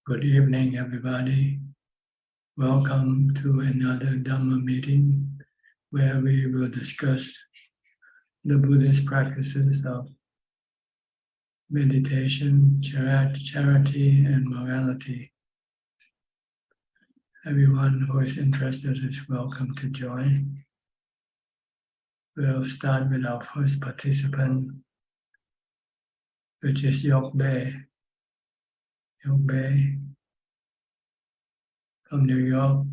Good evening, everybody. Welcome to another Dhamma meeting where we will discuss the Buddhist practices of meditation, charity, and morality. Everyone who is interested is welcome to join. We'll start with our first participant, which is Yok Bae. Yok Bae from New York.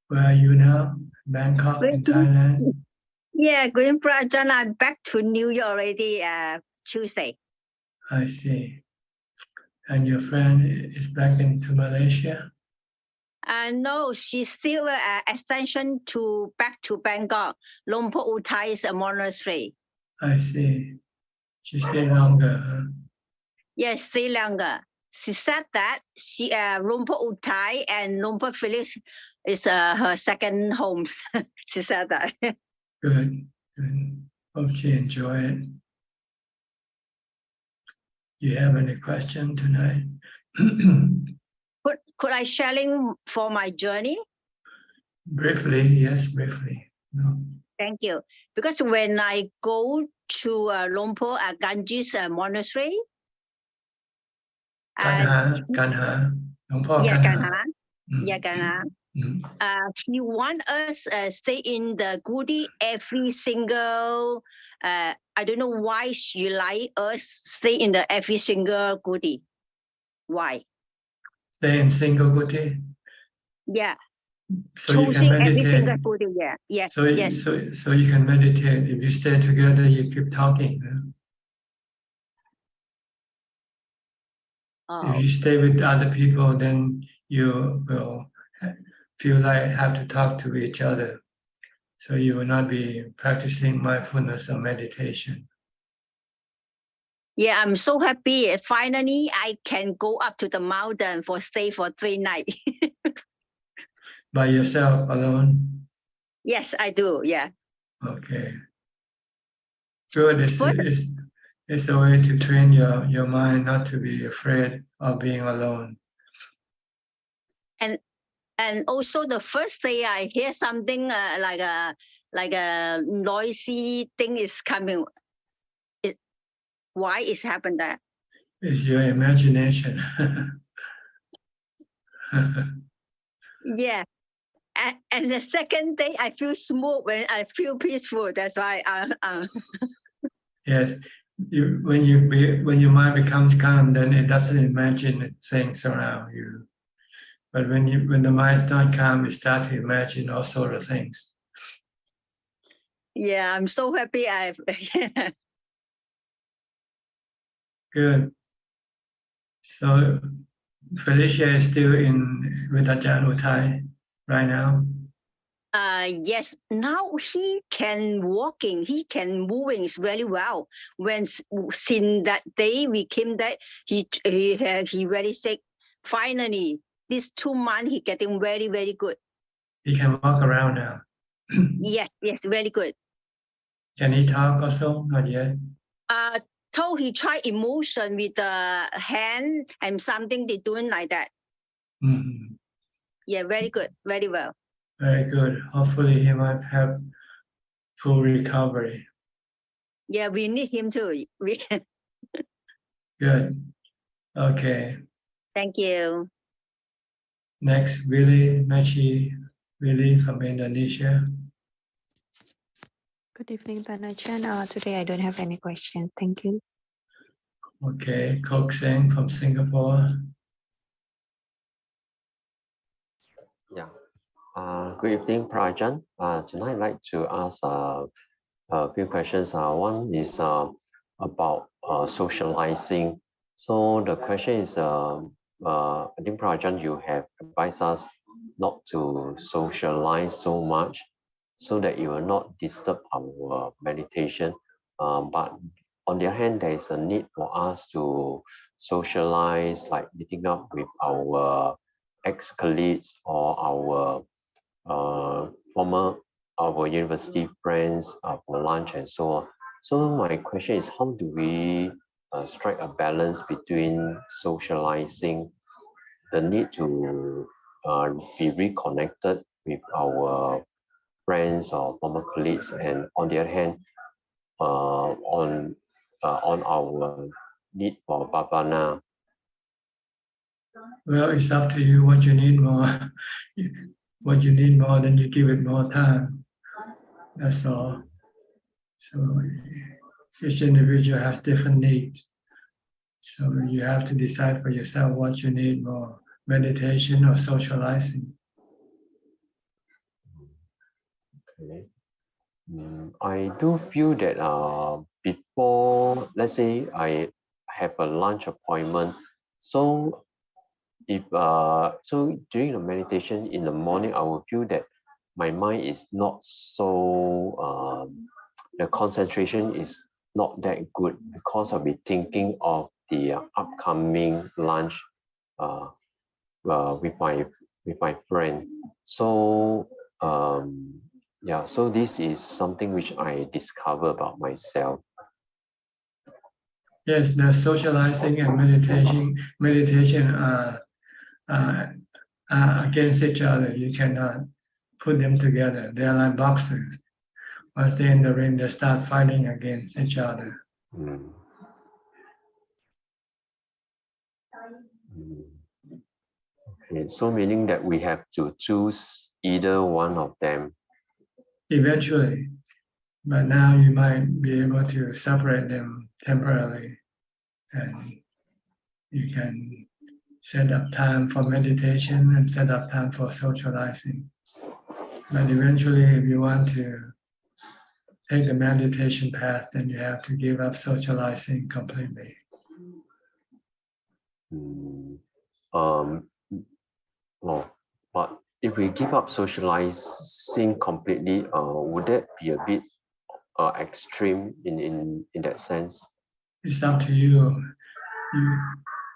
Where are you now? Bangkok in Thailand? Yeah, going for Ajaan. I'm back to New York already Tuesday. I see. And your friend is back into Malaysia? No, she's still extension to back to Bangkok. Lumpur Utai is a monastery. I see. She stayed longer, huh? Yes, stay longer. She said that she Lumpur Utai and Lumpur Felix is her second homes. She said that. Good. Hope she enjoy it. You have any question tonight? Could I sharing for my journey? Briefly, yes, briefly. No. Thank you. Because when I go to Lumpur Ganges Monastery, Kanha. Yeah, Kanha. Yeah, Kanha. Mm. He want us stay in the Gudi every single. I don't know why she like us stay in the every single Gudi. Why? Stay in single Gudi? Yeah. So you can meditate. Every single Gudi. Yeah. Yes. So you can meditate. If you stay together, you keep talking. Huh? Oh. If you stay with other people, then you will feel like have to talk to each other. So you will not be practicing mindfulness or meditation. Yeah, I'm so happy. Finally, I can go up to the mountain for stay for 3 nights. By yourself, alone? Yes, I do. Yeah. Okay. Good. It's a way to train your mind not to be afraid of being alone. And also the first day I hear something like a noisy thing is coming. Why is happened that? It's your imagination. Yeah. And the second day I feel smooth when I feel peaceful. That's why. Yes. When your mind becomes calm, then it doesn't imagine things around you. But when the mind is not calm, you start to imagine all sorts of things. Yeah, I'm so happy. Good. So Felicia is still with Ajaan Utai right now. Yes. Now he can walking. He can moving very well. Since that day we came there, he very sick. Finally, this 2 months he getting very, very good. He can walk around now. Yes, very good. Can he talk also? Not yet. Told he try emotion with the hand and something they doing like that. Mm-hmm. Yeah, very good, very well. Very good. Hopefully he might have full recovery. Yeah, we need him too. Good. Okay. Thank you. Next, Willie from Indonesia. Good evening, Ajaan. Today I don't have any questions. Thank you. Okay, Kok Seng from Singapore. Yeah. Good evening, Ajaan. Tonight I'd like to ask a few questions. One is about socializing. So the question is, I think Ajaan, you have advised us not to socialize so much so that it will not disturb our meditation. But on the other hand, there is a need for us to socialize, like meeting up with our ex-colleagues or our university friends for lunch and so on. So my question is, how do we strike a balance between socializing the need to be reconnected with our friends or former colleagues, and on the other hand, on our need for bhavana. Well, it's up to you what you need more. What you need more, then you give it more time. That's all. So each individual has different needs. So you have to decide for yourself what you need more, meditation or socializing. Okay. I do feel that before, let's say I have a lunch appointment, so if so during the meditation in the morning, I will feel that my mind is not so the concentration is not that good because I'll be thinking of the upcoming lunch with my friend. So yeah, so this is something which I discover about myself. Yes, the socializing and meditation are against each other. You cannot put them together. They are like boxers. Once they're in the ring, they start fighting against each other. Okay, so meaning that we have to choose either one of them. Eventually, but now you might be able to separate them temporarily, and you can set up time for meditation and set up time for socializing. But eventually, if you want to take the meditation path, then you have to give up socializing completely. Well, but if we give up socializing completely, would that be a bit extreme in that sense? It's up to you.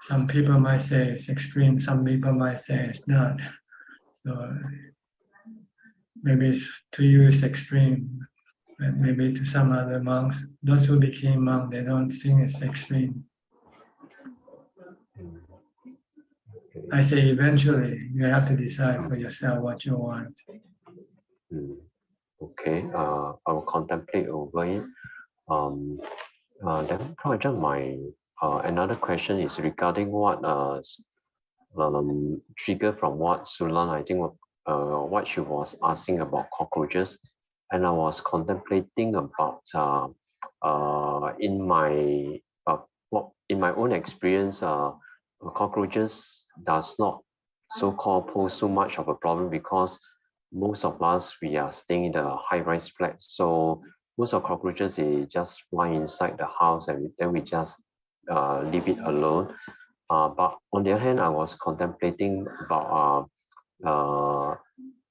Some people might say it's extreme. Some people might say it's not. So maybe to you it's extreme, but maybe to some other monks, those who became monks, they don't think it's extreme. I say eventually you have to decide for yourself what you want. Okay, I will contemplate over it. Then Ajaan, my another question is regarding what trigger from what Sulan, I think what she was asking about cockroaches, and I was contemplating about in my own experience, cockroaches does not so-called pose so much of a problem because most of us, we are staying in the high-rise flat, so most of cockroaches, they just fly inside the house and then we just leave it alone. But on the other hand, I was contemplating about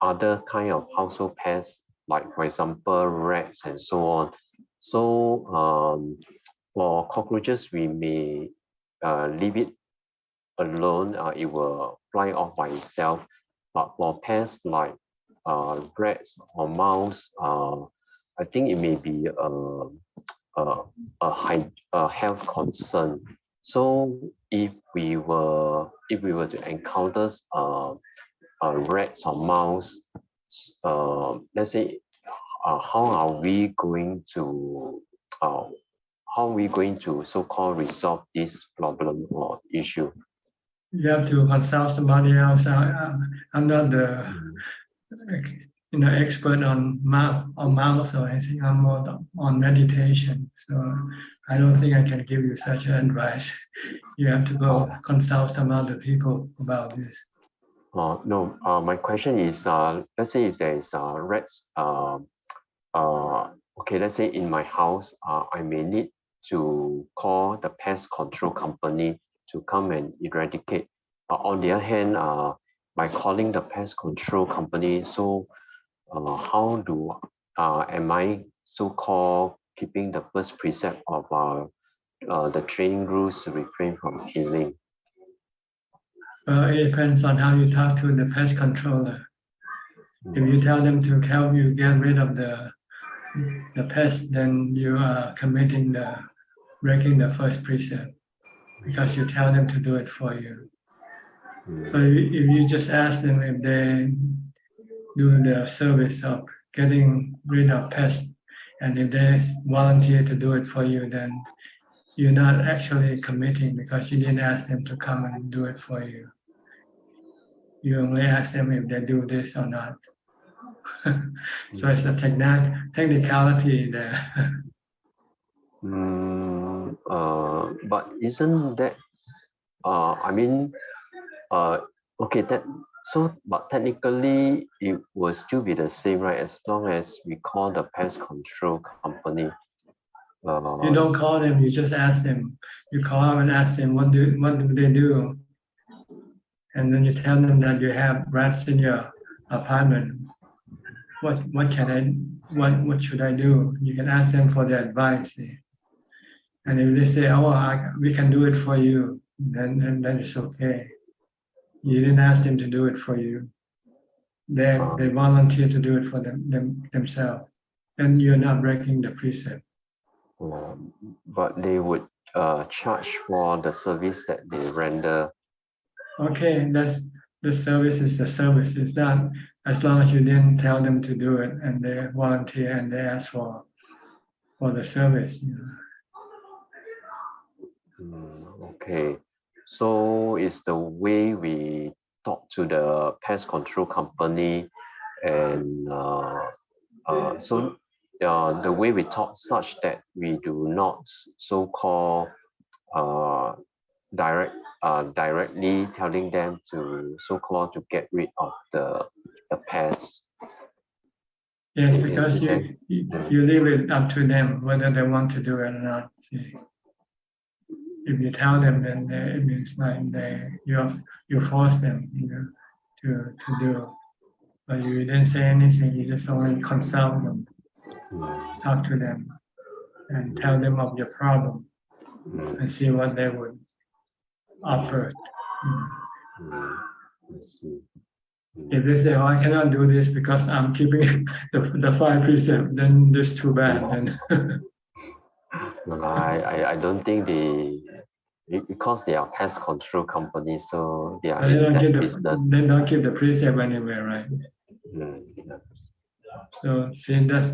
other kind of household pests, like for example, rats and so on. So for cockroaches, we may leave it alone, it will fly off by itself. But for pests like rats or mouse, I think it may be a health concern. So if we were to encounter rats or mouse, let's say, how are we going to so-called resolve this problem or issue? You have to consult somebody else. I'm not the expert on mouse or anything. I'm more on meditation, so I don't think I can give you such advice. You have to go consult some other people about this. No, my question is, let's say if there is rats, okay, let's say in my house, I may need to call the pest control company to come and eradicate. On the other hand, by calling the pest control company, so how am I so-called keeping the first precept of the training rules to refrain from killing? It depends on how you talk to the pest controller. If you tell them to help you get rid of the pest, then you are breaking the first precept because you tell them to do it for you. But if you just ask them if they do the service of getting rid of pests, and if they volunteer to do it for you, then you're not actually committing because you didn't ask them to come and do it for you. You only ask them if they do this or not. So it's a technicality there. But isn't that, okay, but technically it will still be the same, right? As long as we call the pest control company. You don't call them, you just ask them. You call them and ask them what do they do, and then you tell them that you have rats in your apartment. What what should I do? You can ask them for their advice. And if they say, "Oh, we can do it for you," then it's okay. You didn't ask them to do it for you. They volunteer to do it for themselves, and you're not breaking the precept. But they would charge for the service that they render. Okay, that's the service is the service. It's not as long as you didn't tell them to do it and they volunteer and they ask for the service. Okay, so it's the way we talk to the pest control company, and the way we talk such that we do not so-called directly telling them to so-called to get rid of the pests. Yes, because you leave it up to them whether they want to do it or not. See? If you tell them, then it means like you force them, to do. But you didn't say anything. You just only consult them, talk to them, and tell them of your problem, and see what they would offer. If they say, "Oh, I cannot do this because I'm keeping the 5 precepts," then that's too bad. Then I don't think because they are pest control companies, so they are they in don't that keep business. they don't keep the precept anywhere, right? So see, that's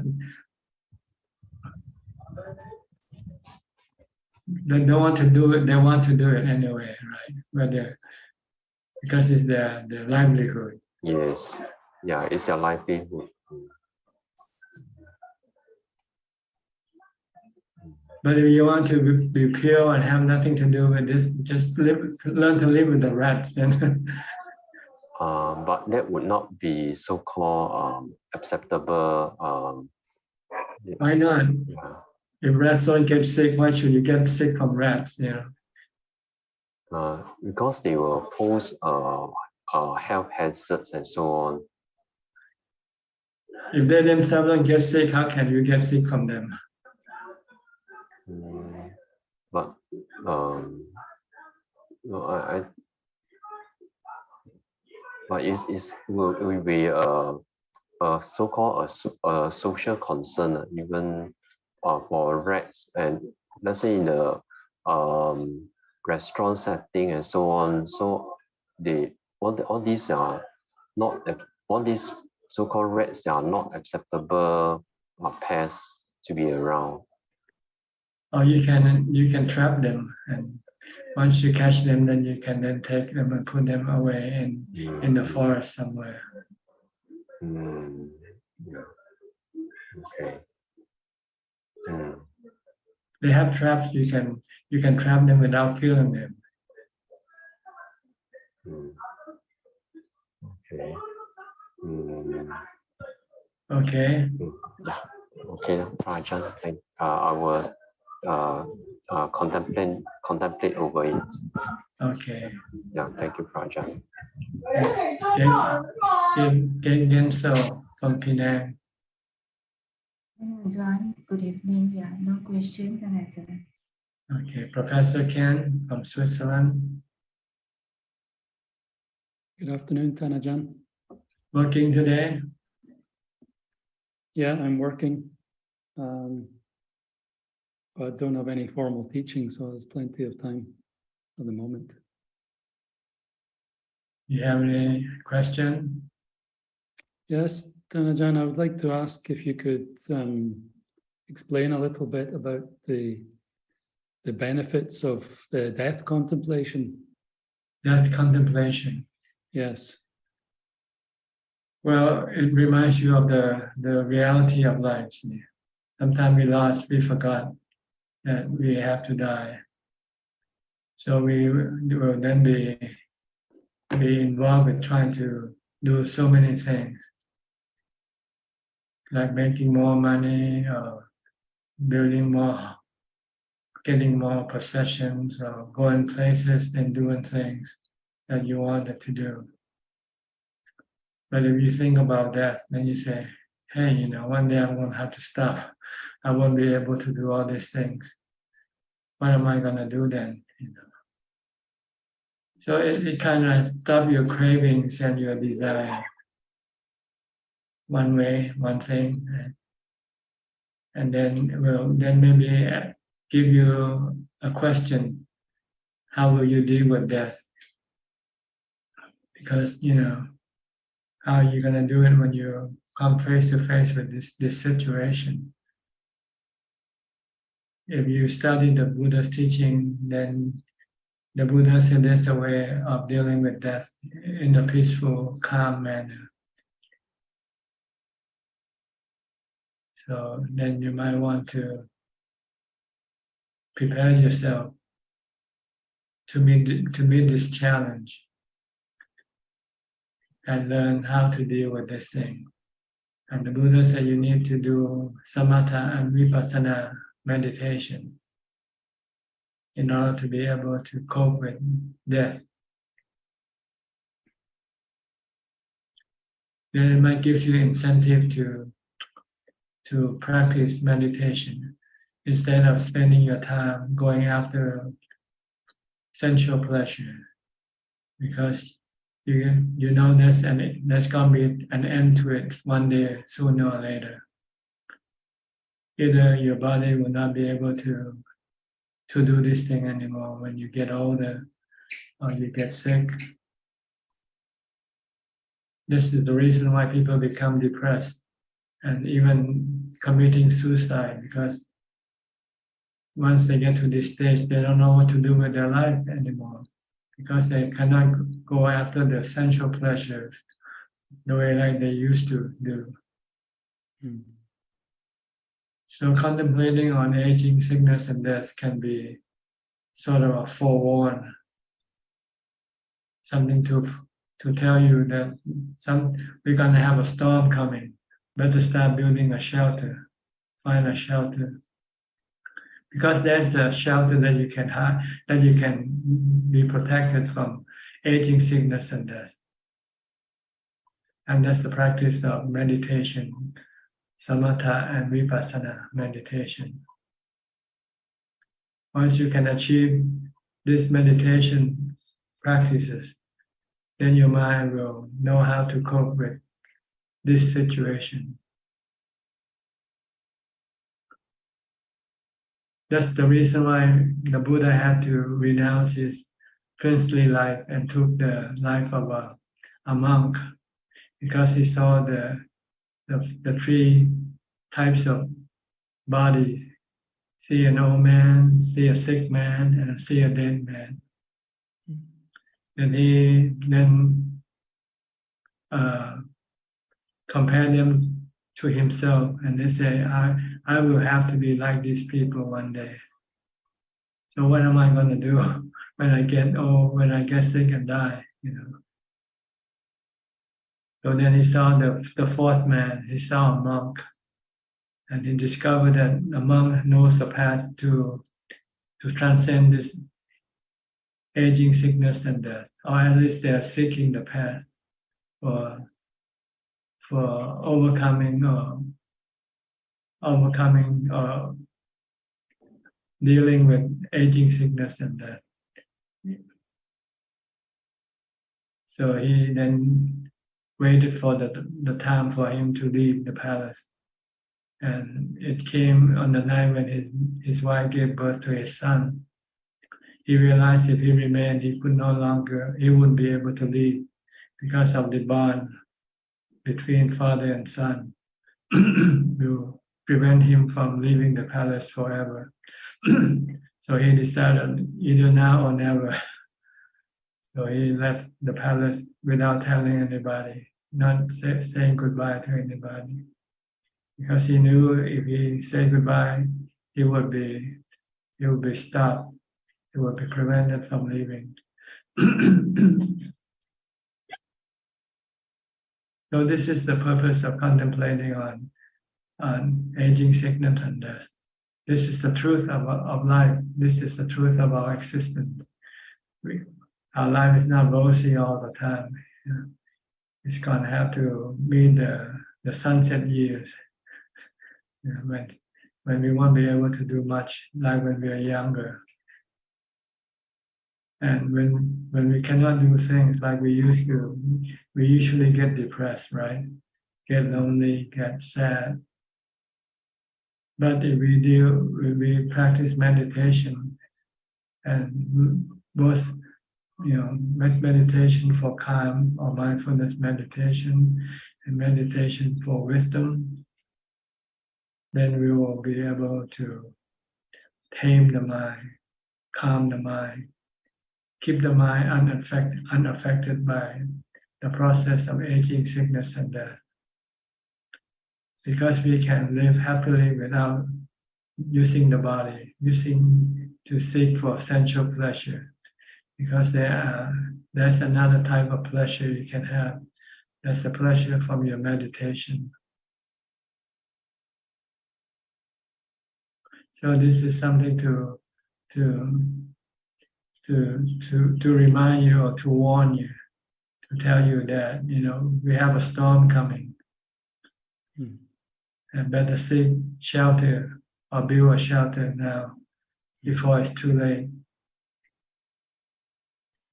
they don't want to do it. They want to do it anyway, right? Whether because it's their livelihood. Yes, yeah, it's their livelihood. But if you want to be pure and have nothing to do with this, just learn to live with the rats. Then, but that would not be so-called acceptable. why not? Yeah. If rats don't get sick, why should you get sick from rats? Because they will pose health hazards and so on. If they themselves don't get sick, how can you get sick from them? But no, but it will be a so-called a social concern, even for rats, and let's say in the restaurant setting and so on. So all these are not all these so-called rats. They are not acceptable pests to be around. Or you can trap them, and once you catch them, then you can then take them and put them away in the forest somewhere. Okay. They have traps. You can trap them without killing them. Okay. Okay. Okay, Ajahn, I will contemplate over it. Okay. Yeah, thank you, Ajahn. Genso from Penang. Ajahn, good evening. Yeah, no questions, Ajahn. Okay, Professor Ken from Switzerland. Good afternoon, Ajahn. Working today? Yeah, I'm working. But don't have any formal teaching, so there's plenty of time at the moment. You have any question? Yes, Thanajan, I would like to ask if you could explain a little bit about the benefits of the death contemplation. Death contemplation. Yes. Well, it reminds you of the reality of life. Sometimes we forgot that we have to die. So we will then be involved with trying to do so many things, like making more money or building more, getting more possessions or going places and doing things that you wanted to do. But if you think about that, then you say, hey, one day I'm going to have to stop. I won't be able to do all these things. What am I going to do then? So it kind of stops your cravings and your desire. One way, one thing. And then maybe give you a question. How will you deal with death? Because, how are you going to do it when you come face to face with this situation? If you study the Buddha's teaching, then the Buddha said there's a way of dealing with death in a peaceful, calm manner. So then you might want to prepare yourself to meet this challenge and learn how to deal with this thing. And the Buddha said you need to do samatha and vipassana meditation in order to be able to cope with death. Then it might give you incentive to practice meditation instead of spending your time going after sensual pleasure, because you know there's going to be an end to it one day, sooner or later. Either your body will not be able to do this thing anymore when you get older or you get sick. This is the reason why people become depressed and even committing suicide, because once they get to this stage, they don't know what to do with their life anymore, because they cannot go after the sensual pleasures the way like they used to do. So contemplating on aging, sickness, and death can be sort of a forewarn, something to tell you that we're going to have a storm coming. Better start building a shelter, find a shelter. Because there's the shelter that you can have, that you can be protected from aging, sickness, and death. And that's the practice of meditation, samatha and vipassana meditation. Once you can achieve these meditation practices, then your mind will know how to cope with this situation. That's the reason why the Buddha had to renounce his princely life and took the life of a monk, because he saw the three types of bodies: see an old man, see a sick man, and see a dead man. And he then compared them to himself, and they say, I will have to be like these people one day. So what am I going to do when I get old, when I get sick and die? So then he saw the fourth man. He saw a monk, and he discovered that the monk knows the path to transcend this aging, sickness, and death, or at least they are seeking the path for overcoming dealing with aging, sickness, and death. So he then waited for the time for him to leave the palace. And it came on the night when his wife gave birth to his son. He realized if he remained, he wouldn't be able to leave because of the bond between father and son, will prevent him from leaving the palace forever. So he decided either now or never. So he left the palace without telling anybody, not saying goodbye to anybody, because he knew if he said goodbye, he would be stopped. He would be prevented from leaving. So this is the purpose of contemplating on aging, sickness, and death. This is the truth of life. This is the truth of our existence. Our life is not rosy all the time. It's going to have to meet the sunset years. When we won't be able to do much, like when we are younger. And when we cannot do things like we used to, we usually get depressed, right? Get lonely, get sad. But if we practice meditation, and both, meditation for calm or mindfulness meditation and meditation for wisdom, then we will be able to tame the mind, calm the mind, keep the mind unaffected by the process of aging, sickness, and death. Because we can live happily without using the body, to seek for sensual pleasure. Because there's another type of pleasure you can have. That's the pleasure from your meditation. So this is something to remind you or to warn you, to tell you that we have a storm coming, and better seek shelter or build a shelter now before it's too late.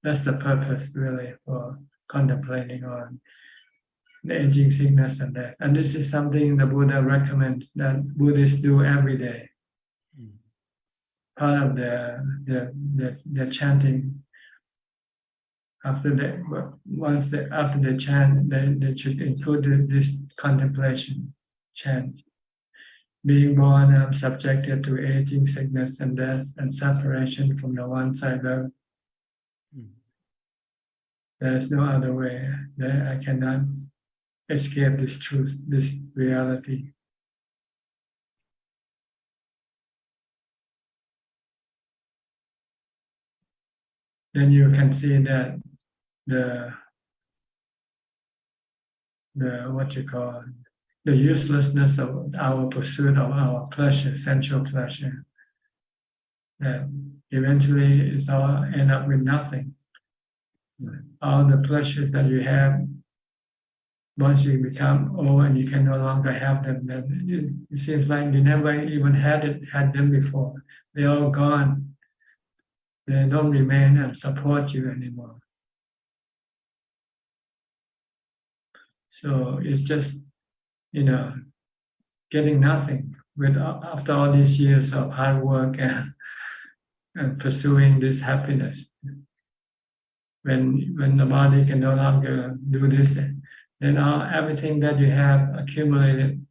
That's the purpose, really, for contemplating on the aging, sickness, and death. And this is something the Buddha recommends that Buddhists do every day. Part of their chanting. After they chant, they should include this contemplation chant. Being born, I'm subjected to aging, sickness, and death, and separation from the ones I love. There is no other way. I cannot escape this truth, this reality. Then you can see that the uselessness of our pursuit of our pleasure, sensual pleasure. That eventually it's all end up with nothing. All the pleasures that you have, once you become old and you can no longer have them, then it seems like you never even had them before. They're all gone. They don't remain and support you anymore. So it's just, getting nothing after all these years of hard work and pursuing this happiness. When the body can no longer do this, then everything that you have accumulated,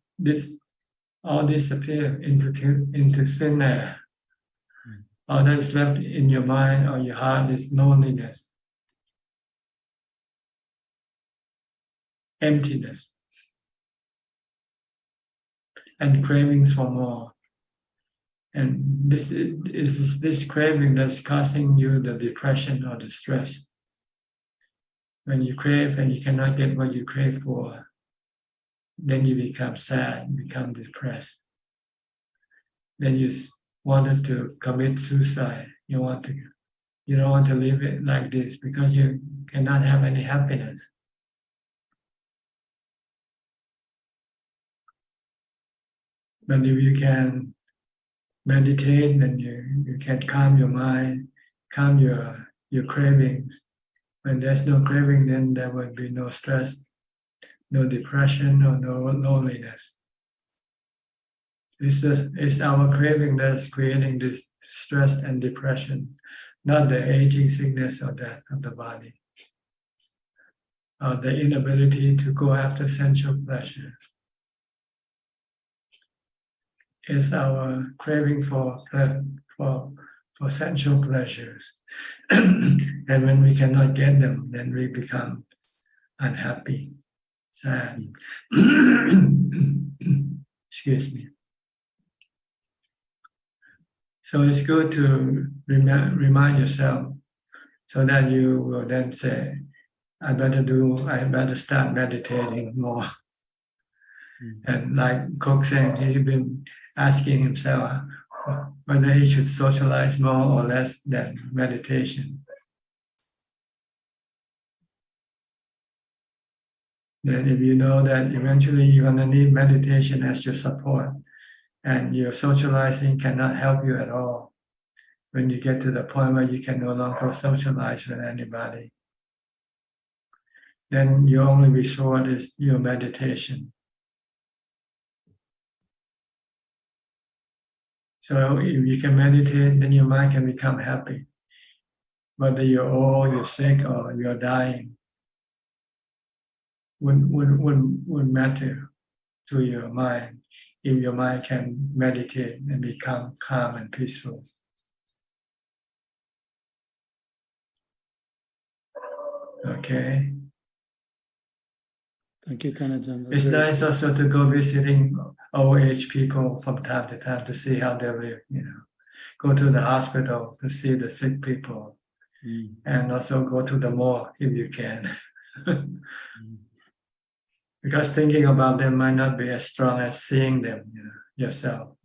all disappear into thin air. All that is left in your mind or your heart is loneliness, emptiness, and cravings for more. And this is this craving that's causing you the depression or the stress. When you crave and you cannot get what you crave for, then you become sad, become depressed. Then you wanted to commit suicide. You don't want to live it like this because you cannot have any happiness. But if you can meditate, then you can calm your mind, calm your cravings. When there's no craving, then there will be no stress, no depression, or no loneliness. It's our craving that's creating this stress and depression, not the aging, sickness, or death of the body. the inability to go after sensual pleasure. Is our craving for sensual pleasures. And when we cannot get them, then we become unhappy, sad. Excuse me. So it's good to remind yourself so that you will then say, I better start meditating more. And like Cook saying, he's been asking himself whether he should socialize more or less than meditation. Then if you know that eventually you're going to need meditation as your support, and your socializing cannot help you at all, when you get to the point where you can no longer socialize with anybody, then your only resort is your meditation. So if you can meditate, then your mind can become happy. Whether you're old, you're sick, or you're dying, wouldn't matter to your mind if your mind can meditate and become calm and peaceful. Okay. Thank you, Thanajan. It's nice also to go visiting old age people from time to time to see how they live, Go to the hospital to see the sick people. And also go to the mall if you can. Because thinking about them might not be as strong as seeing them yourself.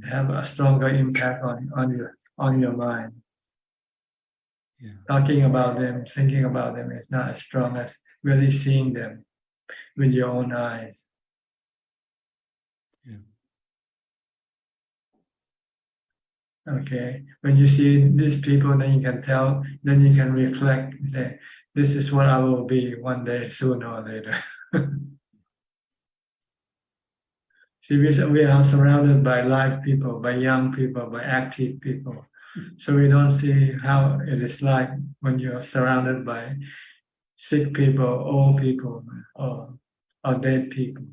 Have a stronger impact on your mind. Yeah. Talking about them, thinking about them is not as strong as really seeing them with your own eyes. Yeah. Okay. When you see these people, then you can tell, then you can reflect, say, this is what I will be one day, sooner or later. See, we are surrounded by live people, by young people, by active people. So we don't see how it is like when you're surrounded by sick people, old people, or dead people.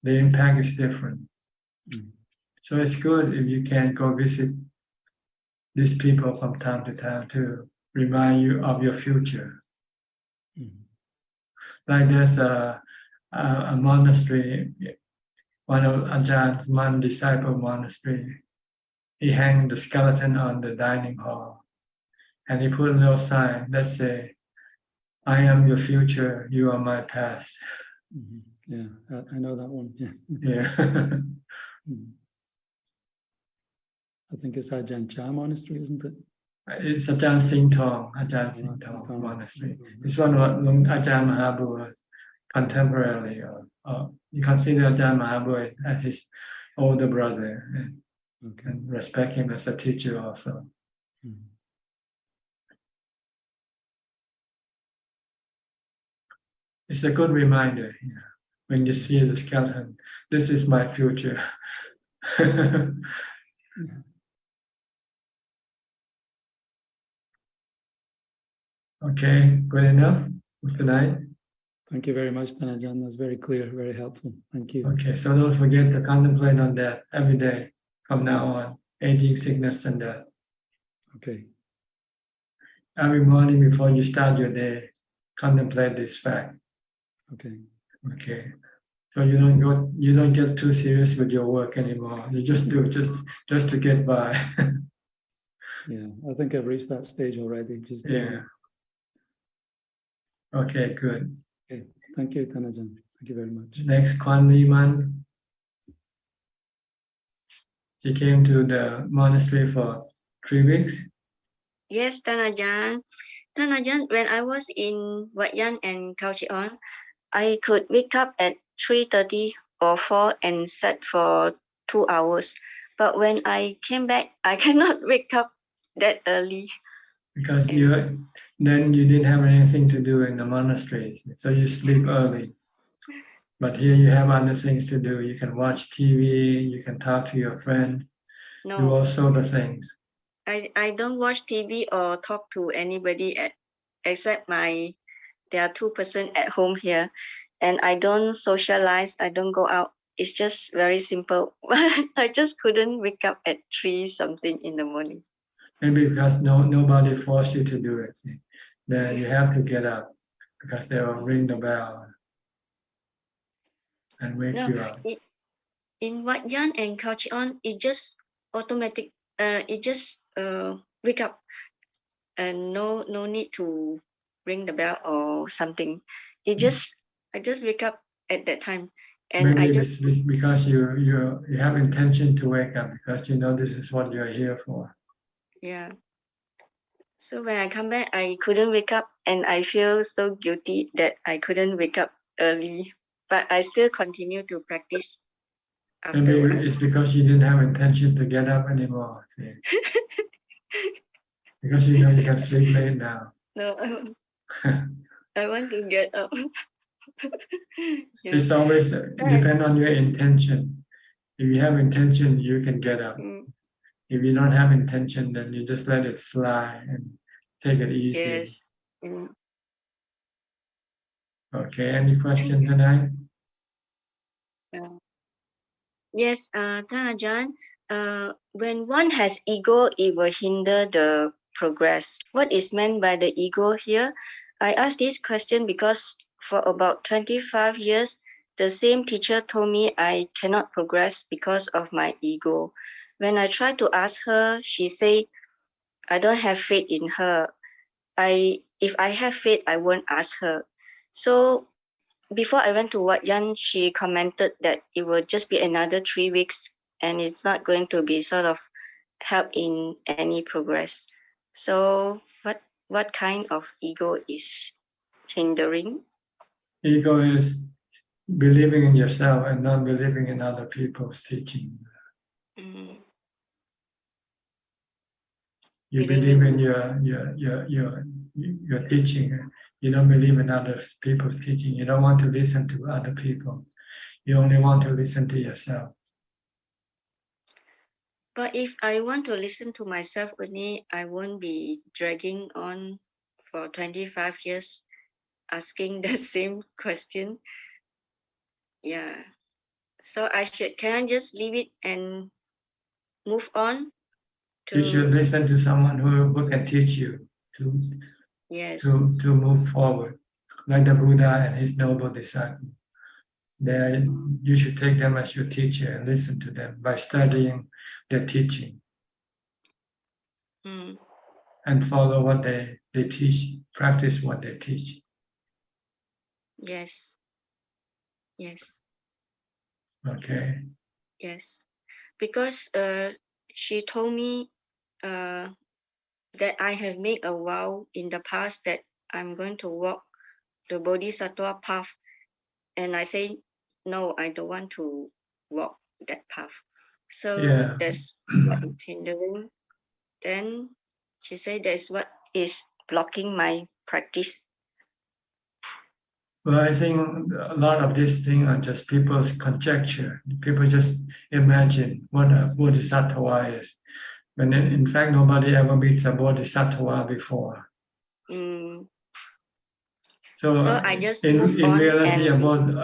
The impact is different. So it's good if you can go visit these people from time to time to remind you of your future. Like there's a monastery, one of Ajaan's disciple monastery. He hanged the skeleton on the dining hall, and he put a little sign that say, "I am your future, you are my past." Yeah, I know that one. Yeah. Yeah. I think it's Ajaan Chah Monastery, isn't it? It's Ajaan Suchart monastery. It's one of Ajaan Mahabhu's contemporary. You consider Ajaan Mahabhu as his older brother, and respect him as a teacher also. It's a good reminder when you see the skeleton. This is my future. Okay, good enough for tonight. Thank you very much, Thanajan. That's very clear, very helpful. Thank you. Okay, so don't forget to contemplate on that every day from now on, aging, sickness, and death. Okay. Every morning before you start your day, contemplate this fact. Okay. Okay. So you don't get too serious with your work anymore. You just do just to get by. Yeah, I think I've reached that stage already. Just Okay, good. Okay. Thank you, Thanajan. Thank you very much. Next, Kwan Lee Man. She came to the monastery for 3 weeks. Yes, Thanajan. Thanajan, when I was in Wat Yan and Khao Chion, I could wake up at 3:30 or 4 and sit for 2 hours. But when I came back, I cannot wake up that early. Because then you didn't have anything to do in the monastery, so you sleep early. But here you have other things to do. You can watch TV, you can talk to your friends, do all sorts of things. I don't watch TV or talk to anybody at except there are 2 persons at home here, and I don't socialize. I don't go out. It's just very simple. I just couldn't wake up at 3 something in the morning. Maybe because nobody forced you to do it. See. Then you have to get up because they will ring the bell and wake No, you up. in Wat Yan and Khao Chi On, it just automatic. It just wake up, and no need to ring the bell or something. I just wake up at that time, and Maybe I just it's because you have intention to wake up because you know this is what you're here for. yeah. So when I come back, I couldn't wake up, and I feel so guilty that I couldn't wake up early. But I still continue to practice Maybe afterwards. it's because you didn't have intention to get up anymore. See. Because you know you can sleep late now. No, I want to get up. Yeah. It's always depend on your intention. If you have intention, you can get up. If you don't have intention, then you just let it slide and take it easy. Yes. Okay, any question tonight? Yes, Ajaan, when one has ego, it will hinder the progress. What is meant by the ego here? I asked this question because for about 25 years, the same teacher told me I cannot progress because of my ego. When I tried to ask her, she said, I don't have faith in her. If I have faith, I won't ask her. So before I went to Wat Yan, she commented that it will just be another 3 weeks and it's not going to be sort of help in any progress. So what kind of ego is hindering? Ego is believing in yourself and not believing in other people's teaching. You believe in your teaching. You don't believe in other people's teaching. You don't want to listen to other people. You only want to listen to yourself. But if I want to listen to myself only, I won't be dragging on for 25 years asking the same question. Yeah. So can I just leave it and move on? You should listen to someone who can teach you to move forward, like the Buddha and his noble disciple. You should take them as your teacher and listen to them by studying their teaching and follow what they teach, practice what they teach. Yes. Yes. Okay. Yes. Because she told me that I have made a vow in the past that I'm going to walk the Bodhisattva path. And I say, no, I don't want to walk that path. So that's what is hindering. Then she said that's what is blocking my practice. Well, I think a lot of these things are just people's conjecture. People just imagine what a bodhisattva is. But in fact, nobody ever meets a bodhisattva before. So I just in reality, a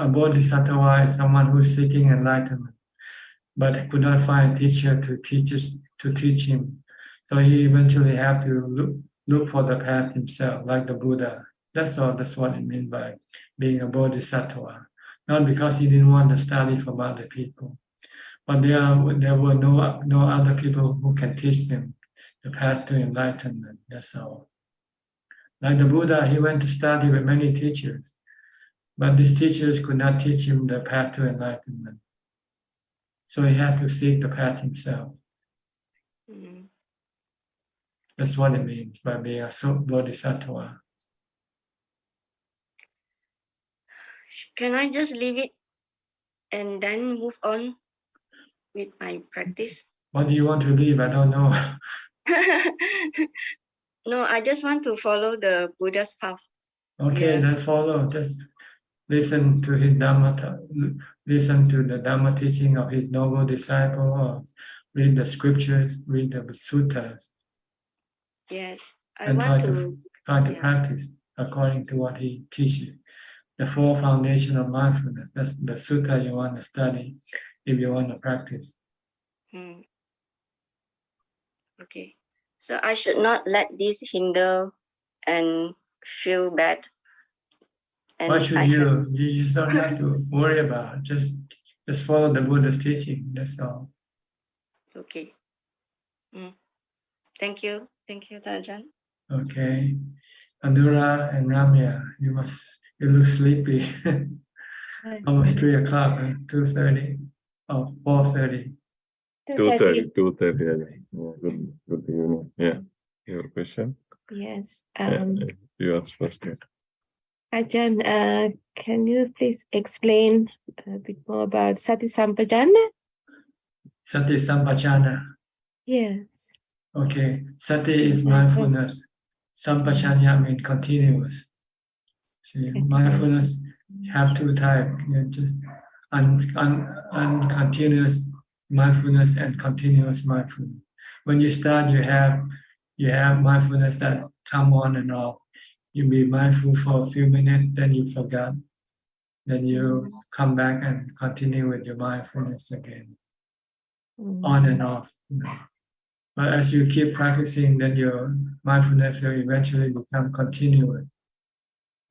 bodhisattva is someone who's seeking enlightenment, but could not find a teacher to teach him. So he eventually have to look for the path himself, like the Buddha. That's all. That's what it means by being a bodhisattva. Not because he didn't want to study from other people, but there were no other people who can teach him the path to enlightenment. That's all. Like the Buddha, he went to study with many teachers, but these teachers could not teach him the path to enlightenment. So he had to seek the path himself. That's what it means by being a bodhisattva. Can I just leave it and then move on with my practice? What do you want to leave? I don't know. No, I just want to follow the Buddha's path. Okay, then follow. Just listen to his Dhamma, listen to the Dhamma teaching of his noble disciple, or read the scriptures, read the suttas. Yes, I and want try try to Yeah. practice according to what he teaches. The four foundation of mindfulness. That's the sutta you want to study if you want to practice. Okay. So I should not let this hinder and feel bad. And What should I have, you just don't have to worry about it. Just follow the Buddha's teaching. That's all. okay. Thank you. Thank you, Ajahn. Okay. Anura and Ramya, you look sleepy. Almost 3 o'clock, 2:30. Oh, 4:30. 2:30. 2:30. Good evening. Yeah. You have a question? Yes. You asked first. Yeah. Ajahn, can you please explain a bit more about Sati Sampajana? Sati Sampajana. Yes. Okay. Sati is mindfulness. Sampajanya means continuous. See, mindfulness have two types. Uncontinuous mindfulness and continuous mindfulness. When you start, you have mindfulness that come on and off. You be mindful for a few minutes, then you forgot. Then you come back and continue with your mindfulness again, on and off. But as you keep practicing, then your mindfulness will eventually become continuous.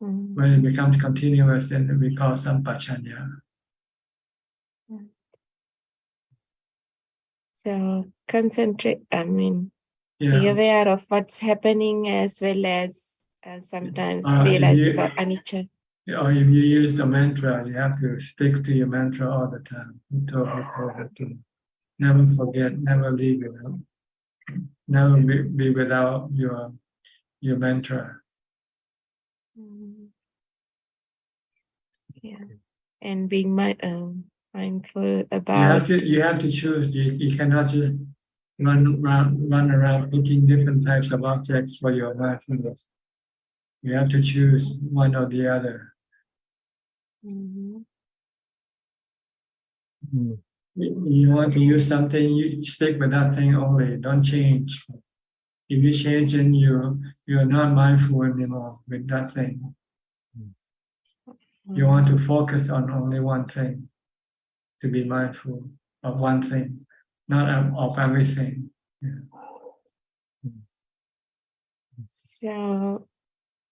When it becomes continuous, then we call sampajanya. So concentrate, be Yeah. aware of what's happening as well as sometimes If realize you- about anicca. Or if you use the mantra, you have to stick to your mantra all the time. Never forget, never leave it out. Never be without your mantra. Yeah. And being mindful You about have to choose. You cannot just run around picking different types of objects for your mindfulness. You have to choose one or the other. You want to use something, you stick with that thing only. Don't change. If you change, then you're not mindful anymore with that thing. You want to focus on only one thing, to be mindful of one thing, not of everything. Yeah. So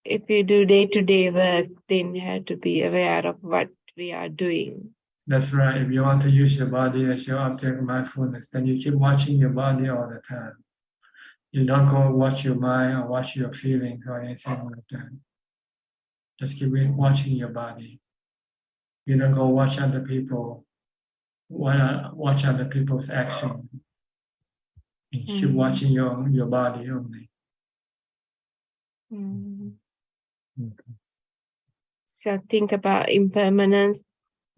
if you do day-to-day work, then you have to be aware of what we are doing. That's right. If you want to use your body as your object of mindfulness, then you keep watching your body all the time. You don't go watch your mind or watch your feelings or anything like that. Just keep watching your body. You don't go watch other people. Watch other people's action. You keep watching your body only. So think about impermanence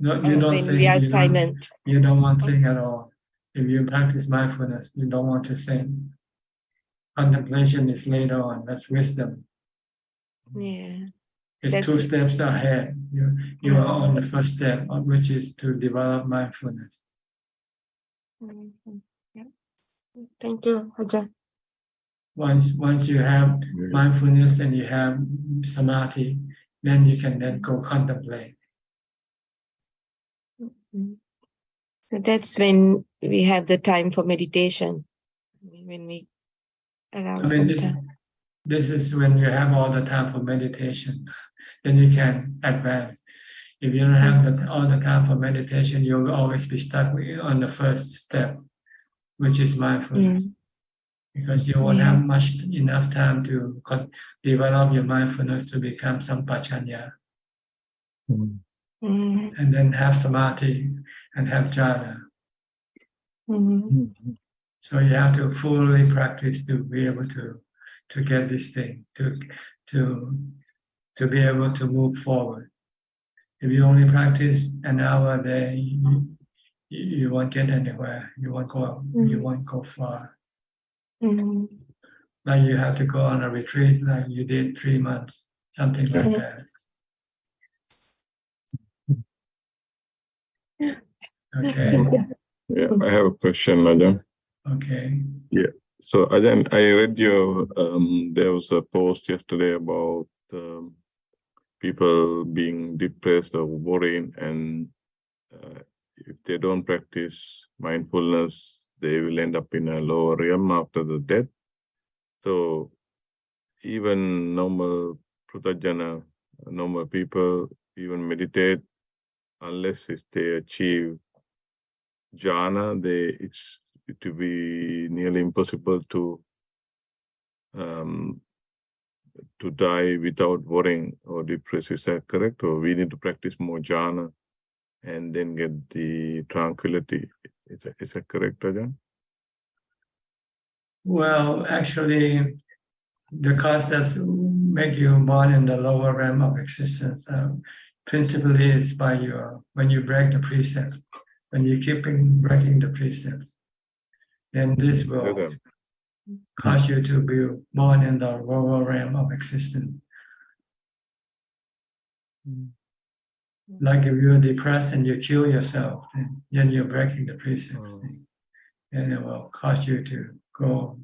No, you don't when think we are silent. You don't want to think at all. If you practice mindfulness, you don't want to think. Contemplation is later on. That's wisdom. Yeah. It's 2 steps ahead. You are on the first step, which is to develop mindfulness. Yeah. Thank you, Ajahn. Once you have mindfulness and you have samadhi, then you can then go contemplate. So that's when we have the time for meditation. When we allow some time. This is when you have all the time for meditation. Then you can advance. If you don't have all the time for meditation, you'll always be stuck on the first step, which is mindfulness. Because you won't have enough time to develop your mindfulness to become sampajanya. And then have samadhi and have jhana. So you have to fully practice to be able to get this thing, to be able to move forward. If you only practice an hour a day, you won't get anywhere. You won't go far. Like you have to go on a retreat like you did 3 months, something like that. Okay. Yeah, I have a question, Ajahn. Okay. Yeah. So Ajaan, I read your, there was a post yesterday about people being depressed or worried, and if they don't practice mindfulness, they will end up in a lower realm after the death. So even normal pratajana, normal people, even meditate, unless if they achieve jhana, it will be nearly impossible to die without worrying or depressed. Is that correct? Or we need to practice more jhana and then get the tranquility. Is that correct, Ajahn? Well, actually, the cause that make you born in the lower realm of existence principally is by when you break the precept. When you keep breaking the precepts, then this will cause you to be born in the lower realm of existence. Like if you're depressed and you kill yourself, then you're breaking the precepts. And it will cause you to go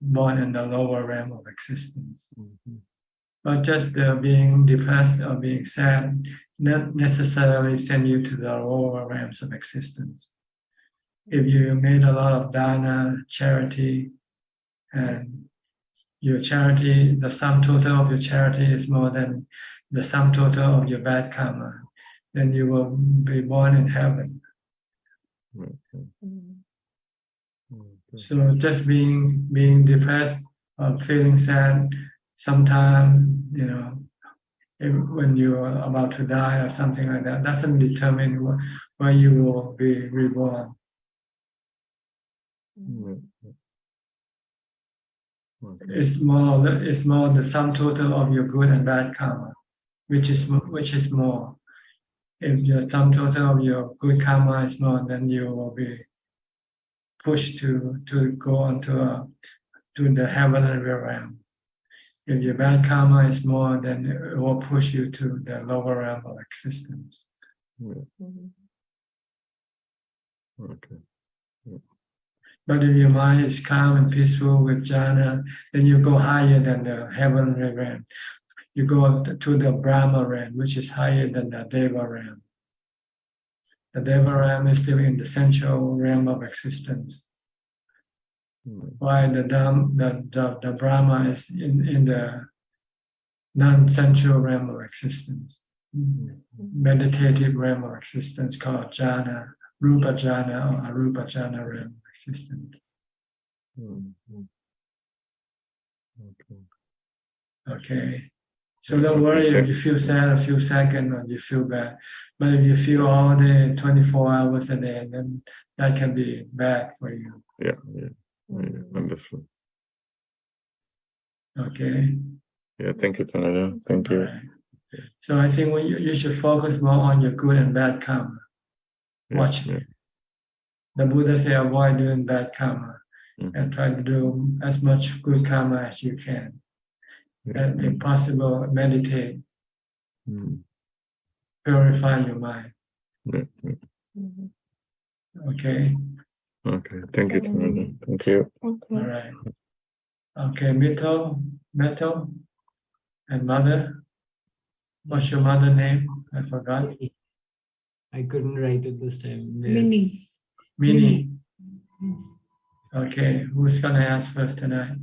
born in the lower realm of existence. But just being depressed or being sad not necessarily send you to the lower realms of existence. If you made a lot of dana, charity, and your charity, the sum total of your charity is more than the sum total of your bad karma, then you will be born in heaven. So just being depressed or feeling sad, sometimes, when you're about to die or something like that, doesn't determine where you will be reborn. It's more the sum total of your good and bad karma, which is more. If your sum total of your good karma is more, then you will be pushed to go on to the heavenly realm. If your bad karma is more, then it will push you to the lower realm of existence. Okay. But if your mind is calm and peaceful with jhana, then you go higher than the heavenly realm. You go to the Brahma realm, which is higher than the Deva realm. The Deva realm is still in the sensual realm of existence, while the Brahma is in the non-sensual realm of existence, meditative realm of existence called jhana, rupa jhana or arupa jhana realm of existence. Okay. So don't worry if you feel sad a few seconds or you feel bad. But if you feel all day, 24 hours a day, then that can be bad for you. Yeah. Understood. Okay. Yeah, thank you, Tanaja. Thank you. Right. So I think you should focus more on your good and bad karma. Watch it. The Buddha said avoid doing bad karma and try to do as much good karma as you can. And if possible, meditate. Purify your mind. Okay. Okay. Thank you, Tanaja. Thank you. All right. Okay, Metal, and mother. What's your mother name? I forgot. I couldn't write it this time. Minnie. Yes. Okay, who's gonna ask first tonight?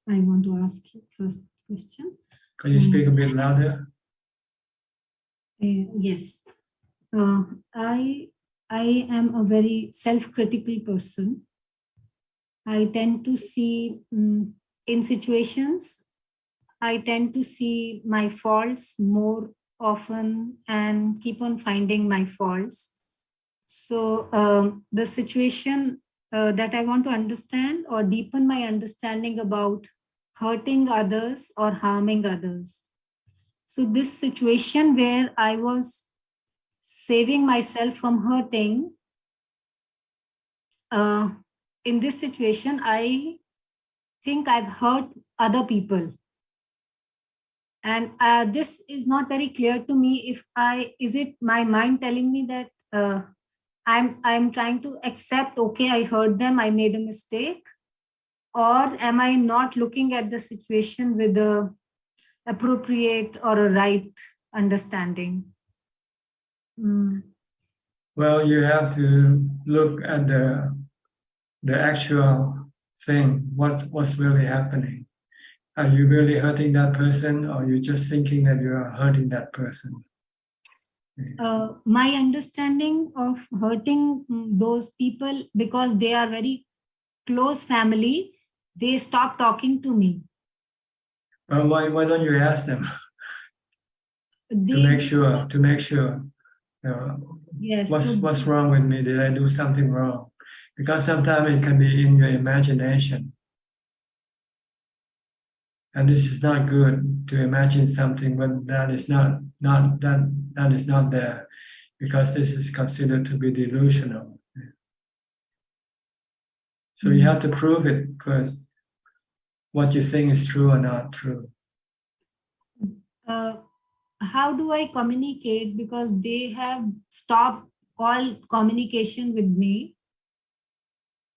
I want to ask you first question. Can you speak a bit louder? Yes. I am a very self-critical person. I tend to see in situations, I tend to see my faults more often and keep on finding my faults. So the situation that I want to understand or deepen my understanding about hurting others or harming others. So this situation where I was saving myself from hurting, in this situation, I think I've hurt other people. And this is not very clear to me. Is it my mind telling me that I'm trying to accept, okay, I hurt them, I made a mistake, or am I not looking at the situation with the appropriate or a right understanding? Well, you have to look at the actual thing. What's really happening? Are you really hurting that person, or are you just thinking that you are hurting that person? My understanding of hurting those people, because they are very close family, they stop talking to me. Well, why don't you ask them to make sure? Yes. What's wrong with me? Did I do something wrong? Because sometimes it can be in your imagination. And this is not good to imagine something when that is not there, because this is considered to be delusional. So you have to prove it first, what you think is true or not true. How do I communicate? Because they have stopped all communication with me.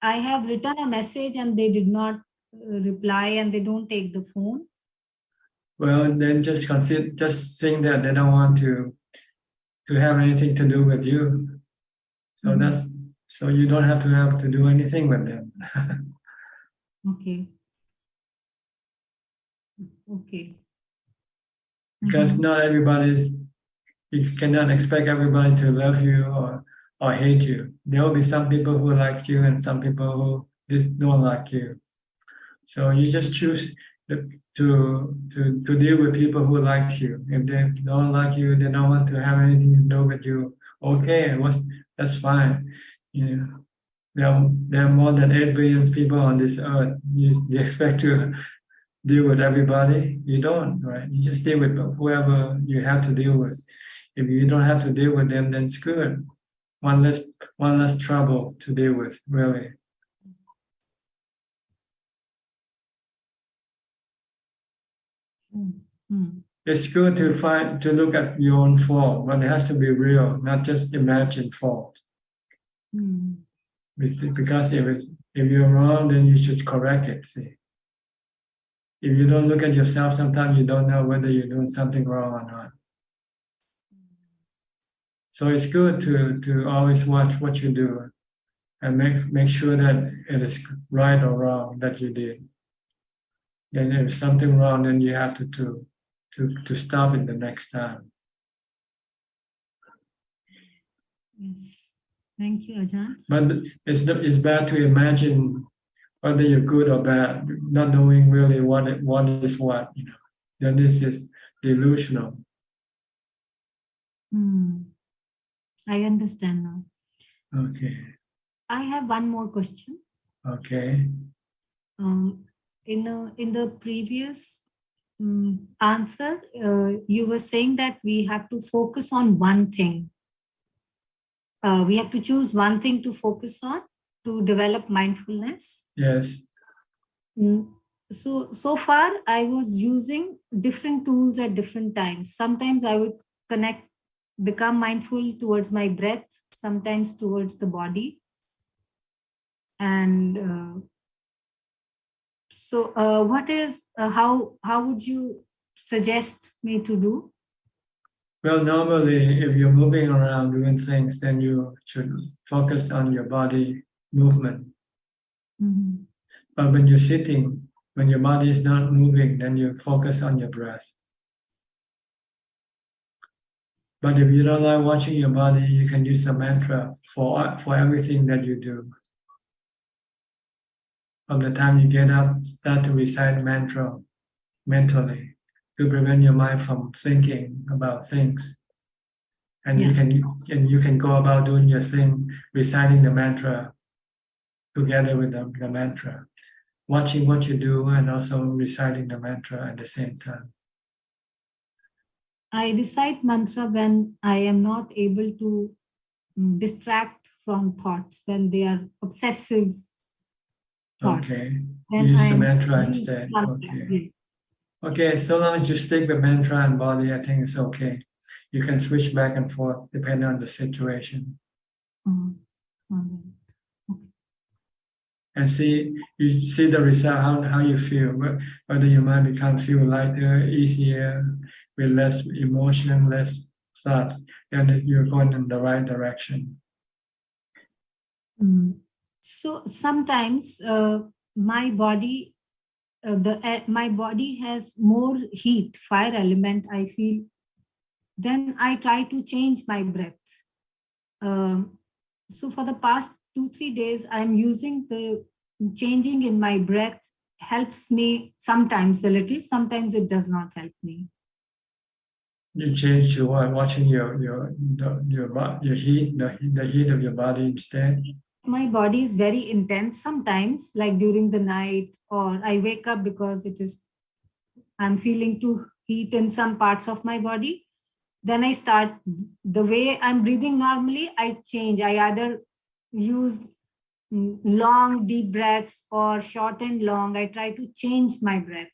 I have written a message and they did not reply, and they don't take the phone. Well, then just think that they don't want to have anything to do with you. So so you don't have to do anything with them. Okay. Okay. Because not everybody, you cannot expect everybody to love you or hate you. There will be some people who like you and some people who don't like you. So you just choose to deal with people who like you. If they don't like you, they don't want to have anything to do with you. Okay, that's fine. You know, there are more than 8 billion people on this earth. You expect to deal with everybody? You don't, right? You just deal with whoever you have to deal with. If you don't have to deal with them, then it's good. One less trouble to deal with, really. It's good to look at your own fault, but it has to be real, not just imagined fault. Because if you're wrong, then you should correct it. See, if you don't look at yourself, sometimes you don't know whether you're doing something wrong or not. So it's good to always watch what you do and make sure that it is right or wrong that you did. And if something wrong, then you have to stop it the next time. Yes. Thank you, Ajahn. But it's bad to imagine whether you're good or bad, not knowing really what is what. Then this is delusional. I understand now. Okay. I have one more question. Okay. In the previous answer, you were saying that we have to focus on one thing. We have to choose one thing to focus on to develop mindfulness. Yes. So far, I was using different tools at different times. Sometimes I would become mindful towards my breath, sometimes towards the body. And how would you suggest me to do? Well, normally, if you're moving around doing things, then you should focus on your body movement. But when you're sitting, when your body is not moving, then you focus on your breath. But if you don't like watching your body, you can use a mantra for everything that you do. From the time you get up, start to recite mantra mentally to prevent your mind from thinking about things. And you can go about doing your thing, reciting the mantra together with the mantra, watching what you do and also reciting the mantra at the same time. I recite mantra when I am not able to distract from thoughts, when they are obsessive thoughts. Okay, use the mantra instead. Okay. Okay, so long as you stick with mantra and body, I think it's okay. You can switch back and forth depending on the situation. and you see the result, how you feel, whether your mind feel lighter, easier, with less emotion, less thoughts, then you're going in the right direction. So sometimes my body, my body has more heat, fire element, I feel. Then I try to change my breath. So for the past 2-3 days, I'm using the changing in my breath helps me sometimes a little, sometimes it does not help me. You change to what? Watching your heat, the heat of your body instead. My body is very intense sometimes, like during the night, or I wake up because I'm feeling too heat in some parts of my body. Then I start the way I'm breathing normally, I change. I either use long deep breaths or short and long. I try to change my breath.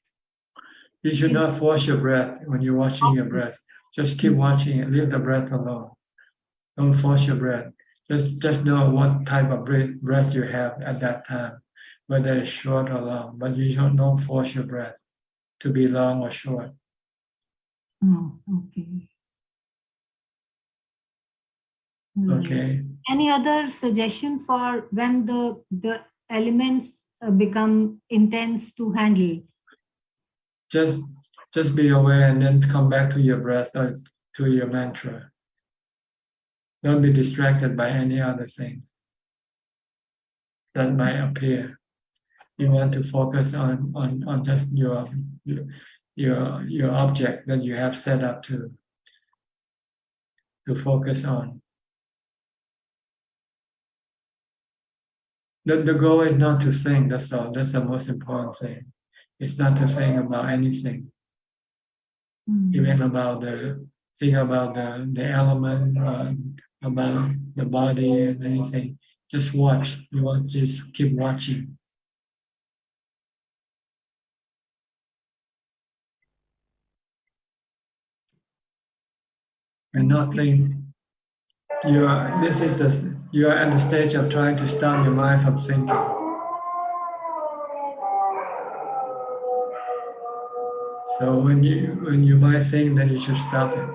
You should not force your breath when you're watching your breath. Just keep watching it. Leave the breath alone. Don't force your breath. Just know what type of breath you have at that time, whether it's short or long. But you don't force your breath to be long or short. Oh, okay. Okay. Any other suggestion for when the elements become intense to handle? Just be aware and then come back to your breath or to your mantra. Don't be distracted by any other things that might appear. You want to focus on just your object that you have set up to focus on. The goal is not to think, that's all. That's the most important thing. It's not to think about anything. Even about think about the element, about the body and anything. Just watch. You want to just keep watching. And not think you are at the stage of trying to stop your mind from thinking. So when you might think, then you should stop it.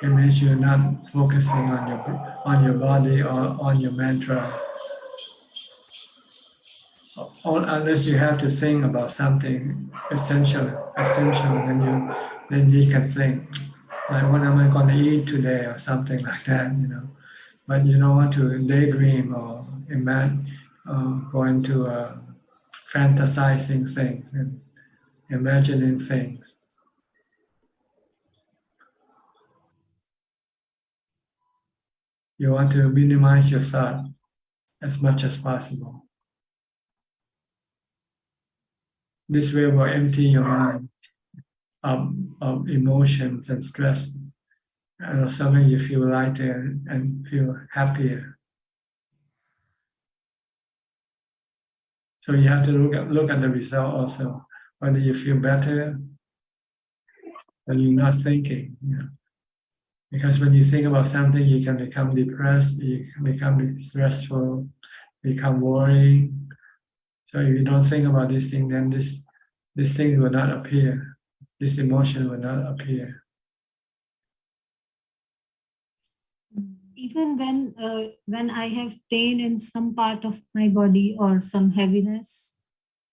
It means you're not focusing on your body or on your mantra. Unless you have to think about something essential, then you can think, like what am I going to eat today or something like that, But you don't want to daydream or imagine, go into fantasizing things and imagining things. You want to minimize your thought as much as possible. This way will empty your mind of emotions and stress. And suddenly you feel lighter and feel happier. So you have to look at the result also, whether you feel better when you're not thinking. Because when you think about something, you can become depressed, you can become stressful, become worried. So if you don't think about this thing, then this thing will not appear. This emotion will not appear. Even when I have pain in some part of my body or some heaviness,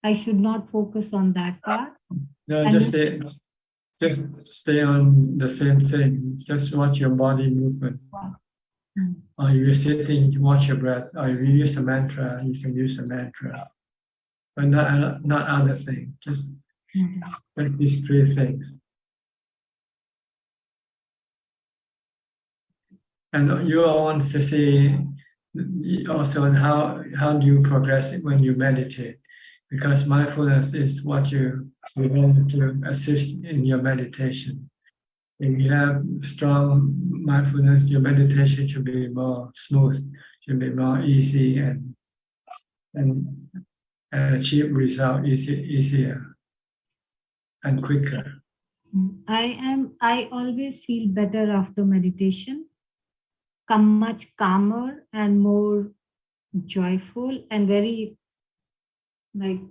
I should not focus on that part. No, just stay on the same thing. Just watch your body movement. Or if you're sitting, watch your breath. Or if you use a mantra, you can use a mantra. But not other things. Just these three things. And you all want to see also on how do you progress when you meditate, because mindfulness is what you want to assist in your meditation. If you have strong mindfulness, your meditation should be more smooth, should be more easy and achieve result easier and quicker. I always feel better after meditation. Come much calmer and more joyful and very like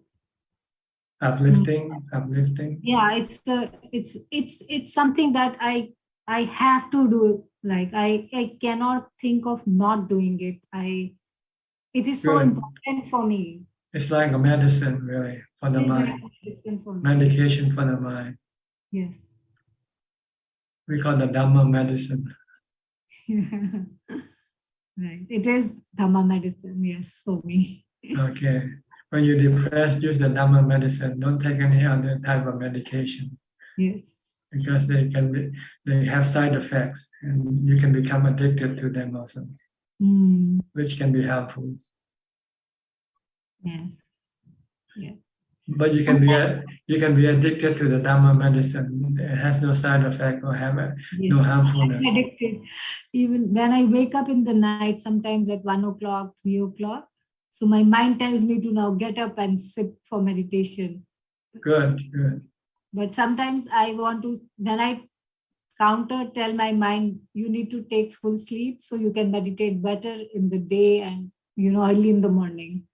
uplifting. Yeah, it's something that I have to do. Like I cannot think of not doing it. It is so Good. important for me. It's like a medicine, really, for the It is like mind. medicine for me. Medication for the mind. Yes. We call the Dhamma medicine. Right. It is Dhamma medicine, yes, for me. Okay. When you're depressed, use the Dhamma medicine. Don't take any other type of medication. Yes. Because they have side effects and you can become addicted to them also, which can be harmful. Yes. Yeah. But you can be addicted to the Dhamma medicine. It has no side effect or have no harmfulness. I'm addicted. Even when I wake up in the night, sometimes at 1 o'clock, 3 o'clock. So my mind tells me to now get up and sit for meditation. Good. But sometimes then I tell my mind, you need to take full sleep so you can meditate better in the day and, early in the morning.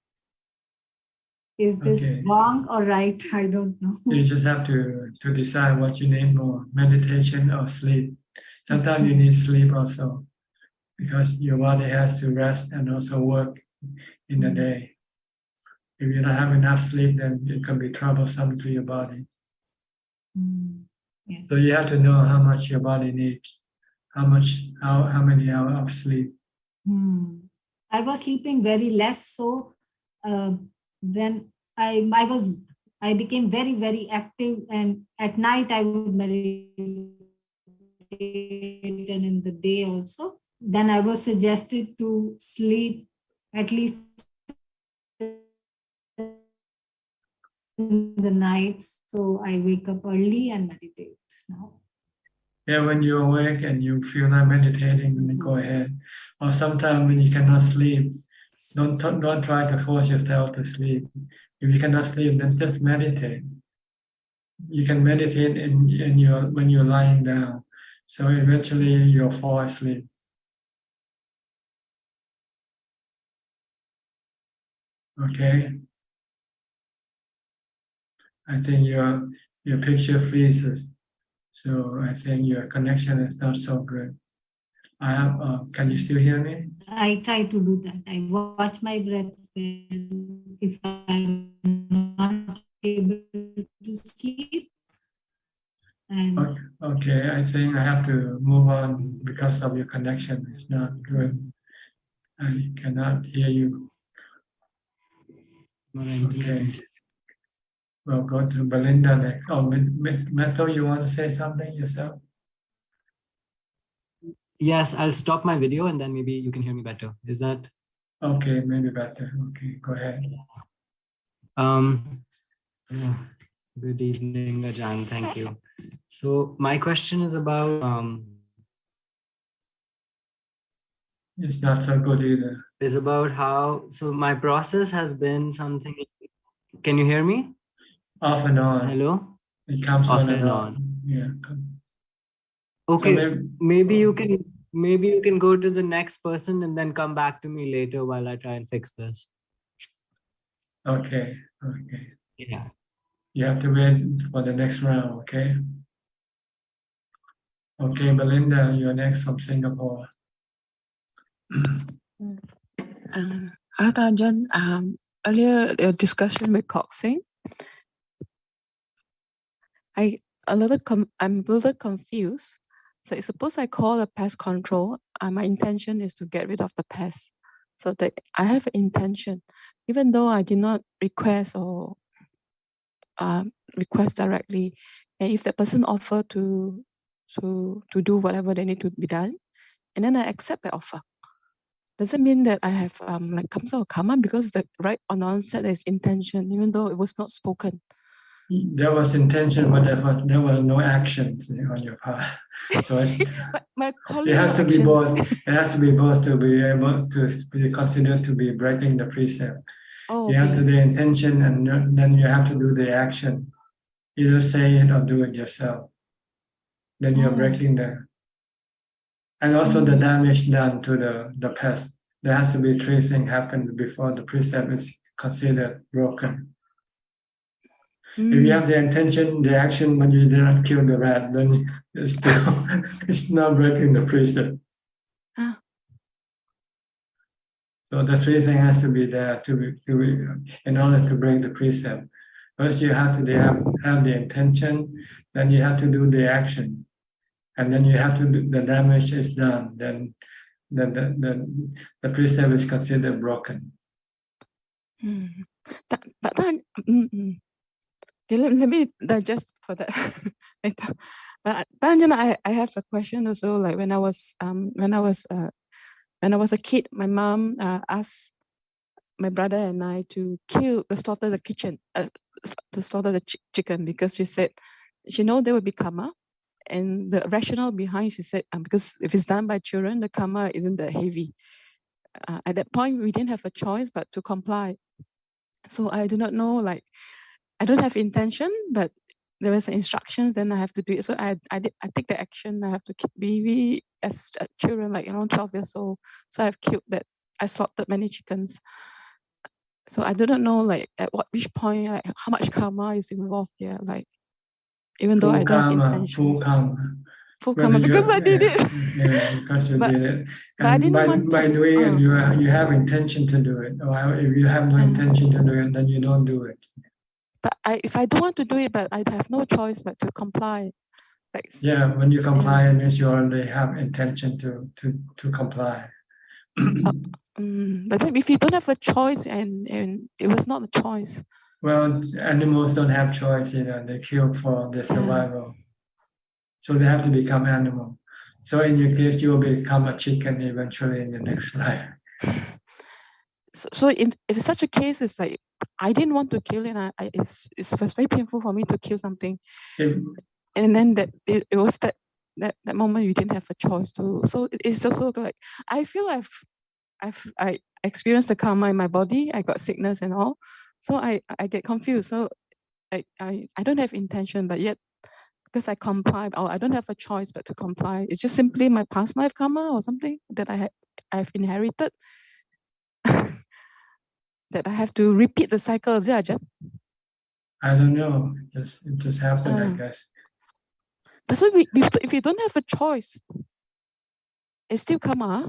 Is this wrong or right? I don't know. You just have to decide what you need more, meditation or sleep. Sometimes you need sleep also because your body has to rest and also work in the day. If you don't have enough sleep, then it can be troublesome to your body. Yes. So you have to know how much your body needs, how many hours of sleep. I was sleeping very less, so then I became very, very active, and at night I would meditate, and in the day also. Then I was suggested to sleep at least in the night, so I wake up early and meditate now. Yeah, when you awake and you feel like meditating, then go ahead. Or sometimes when you cannot sleep, don't try to force yourself to sleep. If you cannot sleep, then just meditate. You can meditate when you're lying down. So eventually you'll fall asleep. Okay. I think your picture freezes. So I think your connection is not so good. Can you still hear me? I try to do that. I watch my breath. If I'm not able to sleep. Okay, I think I have to move on because of your connection. It's not good. I cannot hear you. Okay. We'll go to Belinda next. Oh, Metal, you want to say something yourself? Yes, I'll stop my video and then maybe you can hear me better. Is that? Okay, maybe better. Okay, go ahead. Good evening, Ajaan. Thank you. So my question is about it's not so good either. Is about how, so my process has been something. Can you hear me? Off and on. Hello? It comes Off on and on. on. Yeah. Okay, So maybe you can go to the next person and then come back to me later while I try and fix this. Okay. Yeah. You have to wait for the next round, okay? Okay, Belinda, you're next from Singapore. Ajaan, earlier a discussion with Coxing. I'm a little confused. So suppose I call a pest control, my intention is to get rid of the pest. So that I have an intention, even though I did not request or request directly, and if the person offer to do whatever they need to be done, and then I accept the offer. Does it mean that I have like some sort of karma because right on the onset there's intention, even though it was not spoken? There was intention, but there were no actions on your part. So it has to be both. It has to be both to be able to be considered to be breaking the precept. Oh, you have to the intention, and then you have to do the action. Either say it or do it yourself. Then you're breaking and also the damage done to the pest. There has to be 3 things happen before the precept is considered broken. If you have the intention, the action, but you did not kill the rat, then it's still it's not breaking the precept. Ah. So the three things has to be there to be in order to break the precept. First, you have to have the intention, then you have to do the action, and then you have to do, the damage is done. Then the precept is considered broken. But then, okay, let me digest for that later. But then, I have a question also. Like when I was a kid, my mom asked my brother and I to slaughter the chicken because she said she know there will be karma, and the rationale behind she said because if it's done by children, the karma isn't that heavy. At that point, we didn't have a choice but to comply. So I do not know, like I don't have intention, but there was instructions, then I have to do it. So I take the action. I have to we as children, like 12 years old. So I've slaughtered many chickens. So I do not know, like at which point, like how much karma is involved here. Like even though I don't have intention. Full karma because I did it. Yeah, because you did it. But I didn't want to. By doing it, you have intention to do it. Or if you have no intention to do it, then you don't do it. But if I don't want to do it, but I have no choice but to comply. Like, yeah, when you comply, it means you already have intention to comply. But then if you don't have a choice, and it was not a choice. Well, animals don't have choice, they kill for their survival. So they have to become animal. So in your case, you will become a chicken eventually in your next life. So if such a case, it's like I didn't want to kill, and it was very painful for me to kill something. And then it was that moment you didn't have a choice to. So it's also like I feel I experienced the karma in my body. I got sickness and all. So I get confused. So I don't have intention, but yet because I comply, or I don't have a choice but to comply. It's just simply my past life karma or something that I've inherited. That I have to repeat the cycle. Is it, Ajahn? I don't know. It just happened, I guess. But so if you don't have a choice, it's still karma.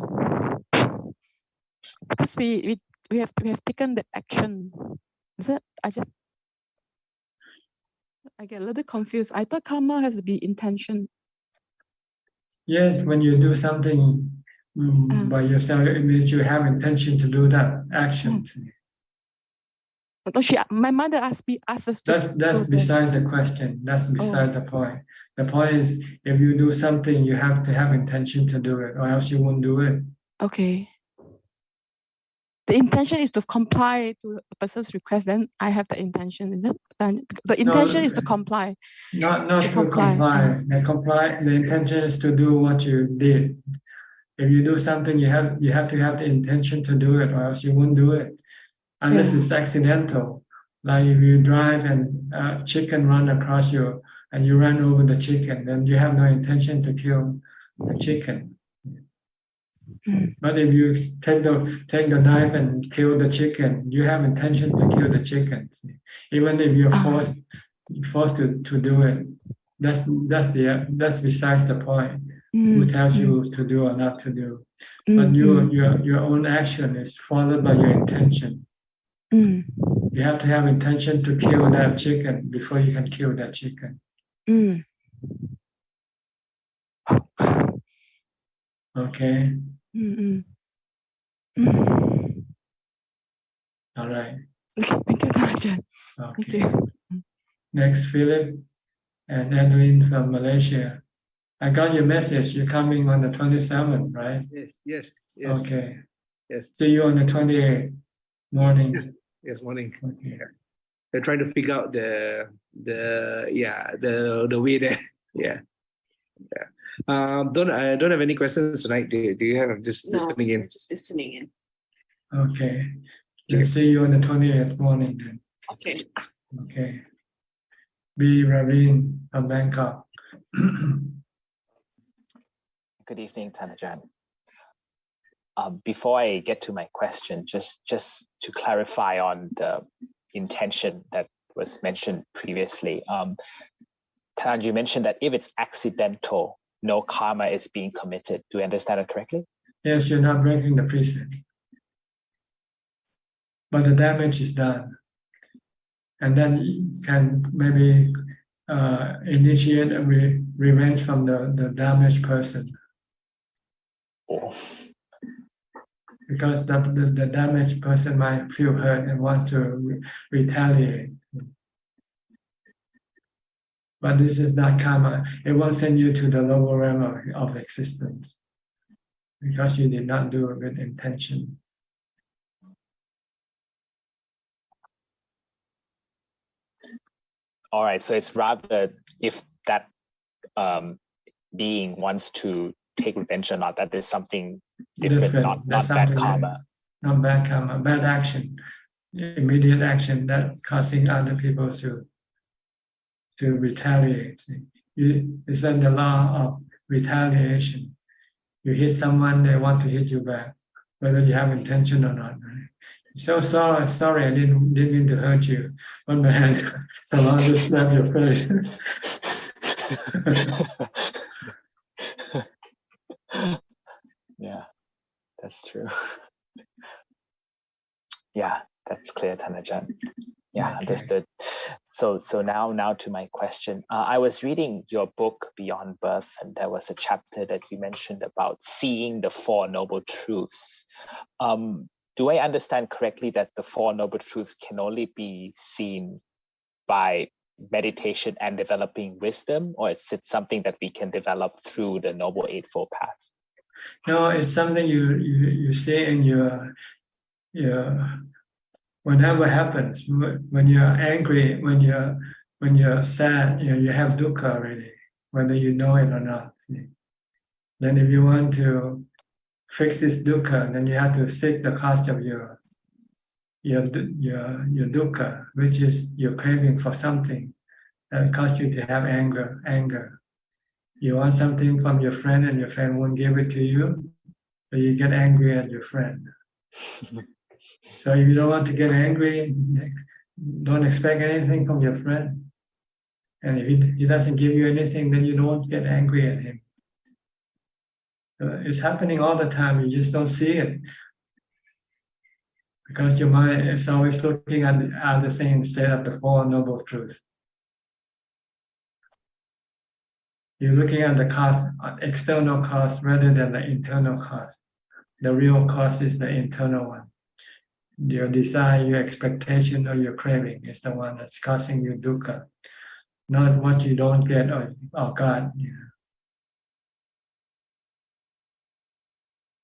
Because we have taken the action. Is that Ajahn? I get a little confused. I thought karma has to be intention. Yes, when you do something by yourself, it means you have intention to do that action. My mother asked us to. That's besides the question. That's beside the point. The point is, if you do something, you have to have intention to do it, or else you won't do it. Okay. The intention is to comply to a person's request. Then I have the intention. Is it? The intention is to comply. Not to comply. The intention is to do what you did. If you do something, you have to have the intention to do it, or else you won't do it. Unless it's accidental. Like if you drive and a chicken run across you and you run over the chicken, then you have no intention to kill the chicken. But if you take the knife and kill the chicken, you have intention to kill the chicken. Even if you're forced to do it, that's besides the point. Who tells you to do or not to do? But your own action is followed by your intention. You have to have intention to kill that chicken before you can kill that chicken. Okay. All right. Okay, thank you, Ajahn. Okay. Next, Philip and Edwin from Malaysia. I got your message. You're coming on the 27th, right? Yes. Okay. Yes. See you on the 28th morning. Yes, morning. Okay. They're trying to figure out the way there. Yeah. I don't have any questions tonight. Do you have? I'm just listening in. Just listening in. Okay. We'll see you on the 28th morning then. Okay. Okay. B. Raveen from Bangkok. Good evening, Ajahn. Before I get to my question, just to clarify on the intention that was mentioned previously. Thailand, you mentioned that if it's accidental, no karma is being committed. Do I understand it correctly? Yes, you're not breaking the precept, but the damage is done, and then you can maybe initiate a revenge from the damaged person. Oh. Because the damaged person might feel hurt and wants to retaliate. But this is not karma. It won't send you to the lower realm of existence because you did not do it with intention. All right, so it's rather if that being wants to take revenge or not, that is something different. not bad karma. Not bad karma, bad action, immediate action that causing other people to retaliate. It's in the law of retaliation. You hit someone, they want to hit you back, whether you have intention or not. Right? So sorry, I didn't mean to hurt you. On my hands, someone just slap your face. Yeah, that's true. Yeah, that's clear, Thanajan. Yeah, okay. Understood. So now to my question. I was reading your book Beyond Birth, and there was a chapter that you mentioned about seeing the Four Noble Truths. Do I understand correctly that the Four Noble Truths can only be seen by meditation and developing wisdom, or is it something that we can develop through the Noble Eightfold Path? No, it's something you see in your whenever happens. When you're angry, when you're sad, you have dukkha already, whether you know it or not. Then if you want to fix this dukkha, then you have to seek the cause of your dukkha, which is your craving for something that causes you to have anger. You want something from your friend and your friend won't give it to you, so you get angry at your friend. So if you don't want to get angry, don't expect anything from your friend. And if he doesn't give you anything, then you don't get angry at him. So it's happening all the time, you just don't see it. Because your mind is always looking at the other thing instead of the Four Noble Truths. You're looking at the cause, external cause rather than the internal cause. The real cause is the internal one. Your desire, your expectation, or your craving is the one that's causing you dukkha, not what you don't get or God.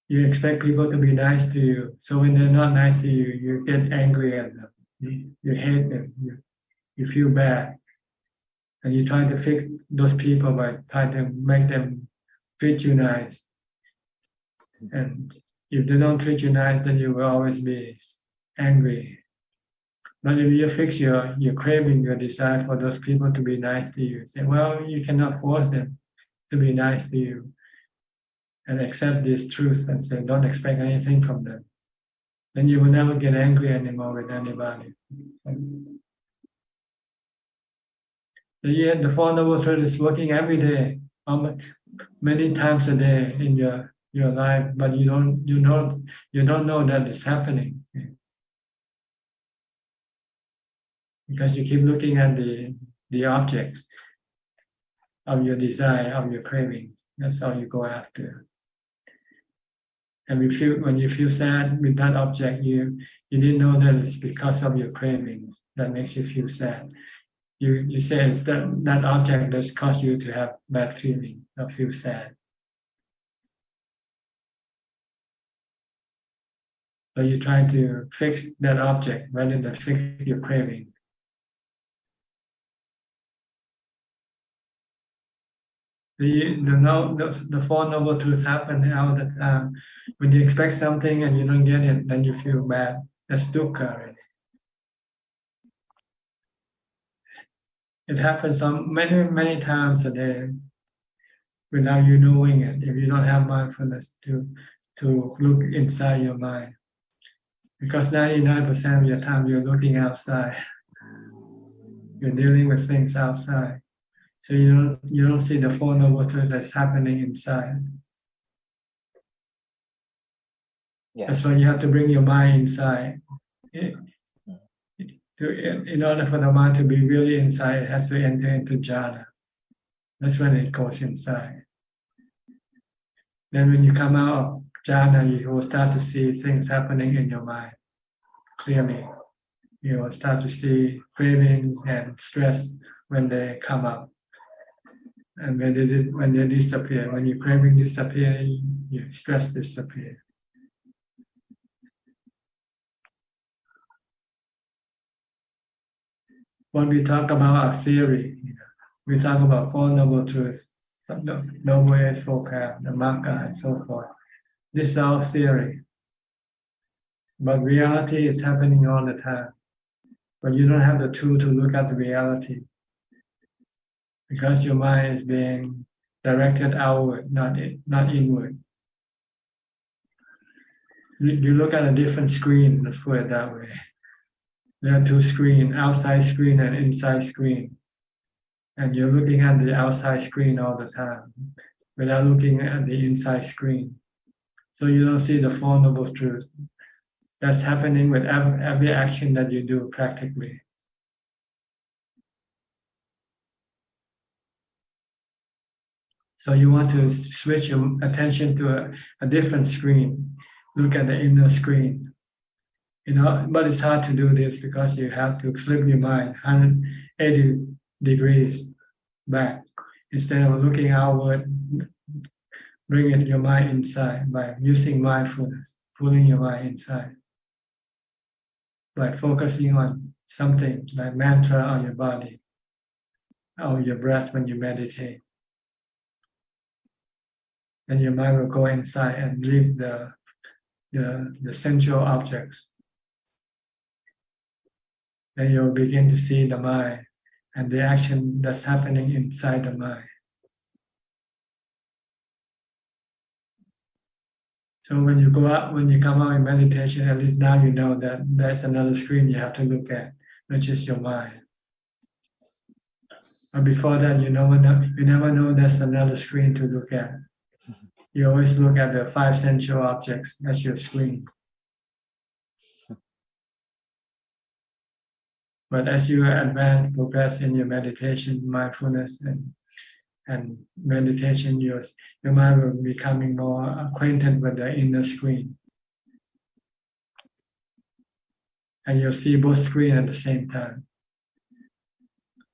You expect people to be nice to you, so when they're not nice to you, you get angry at them. You hate them. You feel bad. And you try to fix those people by trying to make them treat you nice. And if they don't treat you nice, then you will always be angry. But if you fix your craving, your desire for those people to be nice to you, say, well, you cannot force them to be nice to you. And accept this truth and say, don't expect anything from them. Then you will never get angry anymore with anybody. The Four Noble Truths is working every day, many times a day in your life, but you don't know that it's happening. Because you keep looking at the objects of your desire, of your cravings. That's all you go after. And when you feel sad with that object, you didn't know that it's because of your cravings that makes you feel sad. You say it's that object that's caused you to have bad feeling or feel sad. So you try to fix that object rather than fix your craving. The Four Noble Truths happen all the time. When you expect something and you don't get it, then you feel bad. That's dukkha already. It happens many times a day without you knowing it. If you don't have mindfulness to look inside your mind, because 99% of your time you're looking outside. You're dealing with things outside. So you don't see the Four Noble Truths that's happening inside. Yes. That's why you have to bring your mind inside. In order for the mind to be really inside, it has to enter into jhana. That's when it goes inside. Then when you come out of jhana, you will start to see things happening in your mind clearly. You will start to see cravings and stress when they come up. And when they disappear, when your craving disappear, your stress disappear. When we talk about a theory, we talk about Four Noble Truths, Noble Eightfold Path, the Magga, and so forth. This is our theory. But reality is happening all the time. But you don't have the tool to look at the reality. Because your mind is being directed outward, not inward. You look at a different screen, let's put it that way. There are two screens, outside screen and inside screen. And you're looking at the outside screen all the time without looking at the inside screen. So you don't see the Four Noble Truths. That's happening with every action that you do practically. So you want to switch your attention to a different screen. Look at the inner screen. But it's hard to do this because you have to flip your mind 180 degrees back. Instead of looking outward, bring your mind inside by using mindfulness, pulling your mind inside. By focusing on something like mantra on your body or your breath when you meditate. Then your mind will go inside and leave the sensual objects. Then you'll begin to see the mind and the action that's happening inside the mind. So when you come out in meditation, at least now you know that there's another screen you have to look at, which is your mind. But before that, you never know there's another screen to look at. You always look at the five sensual objects as your screen. But as you advance, progress in your meditation, mindfulness, and meditation, your mind will be becoming more acquainted with the inner screen. And you'll see both screens at the same time.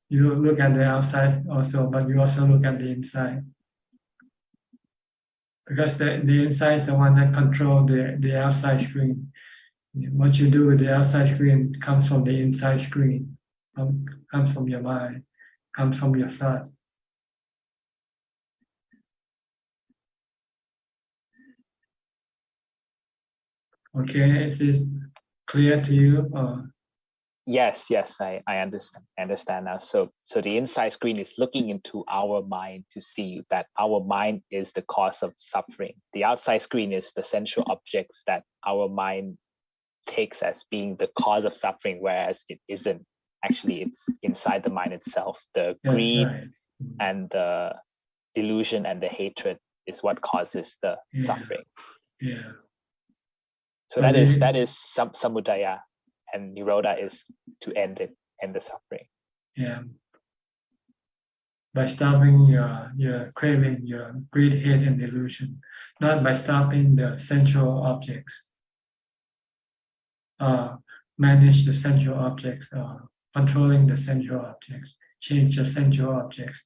You look at the outside also, but you also look at the inside. Because the inside is the one that controls the outside screen. What you do with the outside screen comes from the inside screen, comes from your mind, comes from your thought. Okay, is this clear to you? Yes, I understand now. So the inside screen is looking into our mind to see that our mind is the cause of suffering. The outside screen is the sensual objects that our mind takes as being the cause of suffering, whereas it isn't. Actually, it's inside the mind itself. The greed and the delusion and the hatred is what causes the suffering. Yeah. So that is samudaya, and nirodha is to end it, end the suffering. Yeah. By stopping your craving, your greed, hate, and delusion, not by stopping the sensual objects. Manage the sensual objects, controlling the sensual objects, change the sensual objects.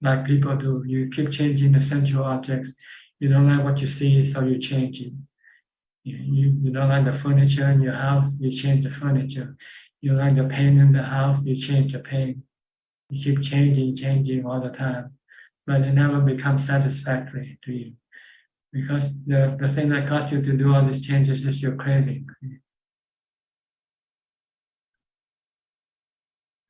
Like people do, you keep changing the sensual objects. You don't like what you see, so you change it. You don't like the furniture in your house, you change the furniture. You like the paint in the house, you change the paint. You keep changing all the time, but it never becomes satisfactory to you. Because the thing that caused you to do all these changes is your craving.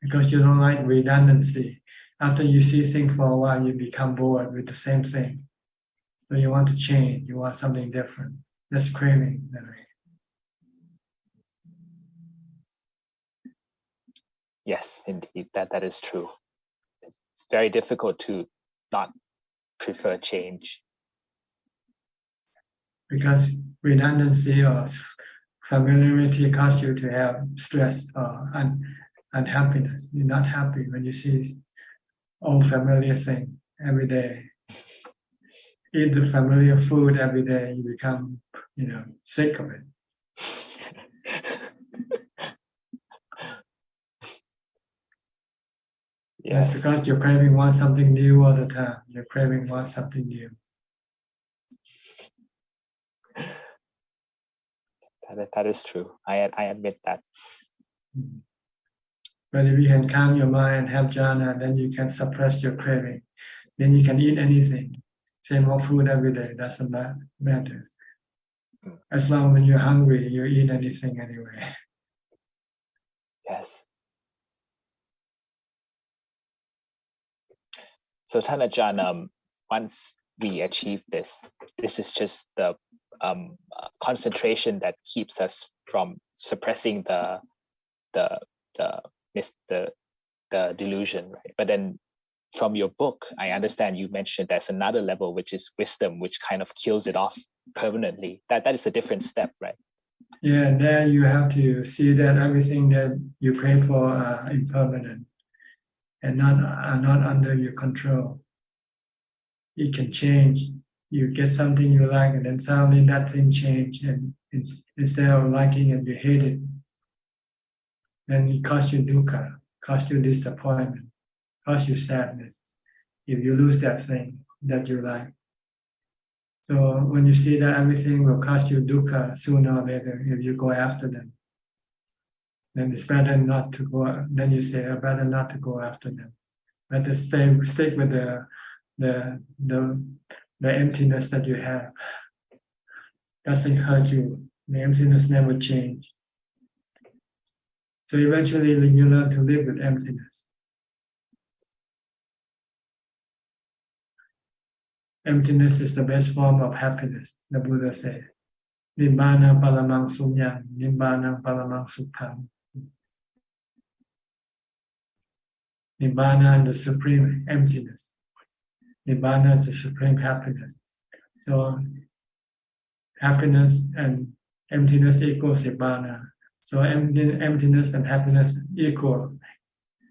Because you don't like redundancy. After you see things for a while, you become bored with the same thing. So you want to change, you want something different. That's craving. Yes, indeed, that is true. It's very difficult to not prefer change. Because redundancy or familiarity cause you to have stress or unhappiness. You're not happy when you see old familiar thing every day. Eat the familiar food every day, you become, sick of it. Yes. That's because you're craving want something new all the time. You're craving want something new. That is true. I admit that. But if you can calm your mind and have jhana, then you can suppress your craving. Then you can eat anything. Same old food every day, doesn't matter. As long when you're hungry, you eat anything anyway. Yes. So Thanajan, once we achieve this is just the concentration that keeps us from suppressing the delusion, right? But then from your book, I understand you mentioned there's another level, which is wisdom, which kind of kills it off permanently. That is a different step, right? Yeah, there you have to see that everything that you pray for are impermanent and are not under your control. It can change. You get something you like, and then suddenly that thing change, and instead of liking it, you hate it. Then it costs you dukkha, costs you disappointment, costs you sadness if you lose that thing that you like. So when you see that everything will cost you dukkha sooner or later if you go after them, then it's better not to go. Then you say, better not to go after them. Better stick with the emptiness that you have. Doesn't hurt you. The emptiness never change. So eventually you learn to live with emptiness. Emptiness is the best form of happiness, the Buddha said. Nibbana paramang sunyam, nibbana paramang sukham. Nibbana is the supreme emptiness. Nibbana is the supreme happiness. So happiness and emptiness equals nibbana. So emptiness and happiness equal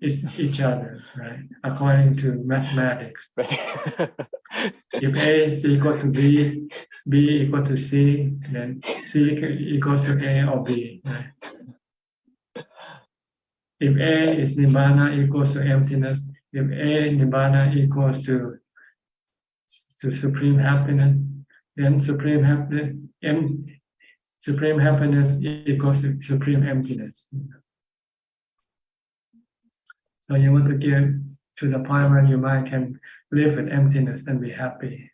each other, right? According to mathematics. If A is equal to B, B equal to C, then C equals to A or B, right? If A is nibbana equals to emptiness, if A nibbana equals to supreme happiness, then supreme happiness equals to supreme emptiness. So you want to get to the point where your mind can live with emptiness and be happy.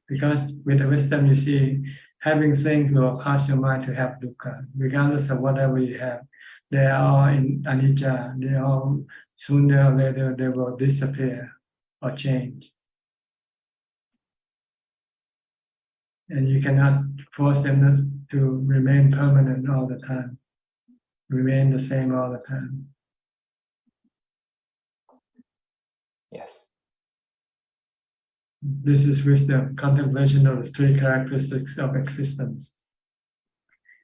Because with the wisdom you see, having things will cause your mind to have dukkha, regardless of whatever you have. They are all in anicca, they all sooner or later they will disappear or change. And you cannot force them to remain permanent all the time, remain the same all the time. Yes. This is wisdom, contemplation of the three characteristics of existence.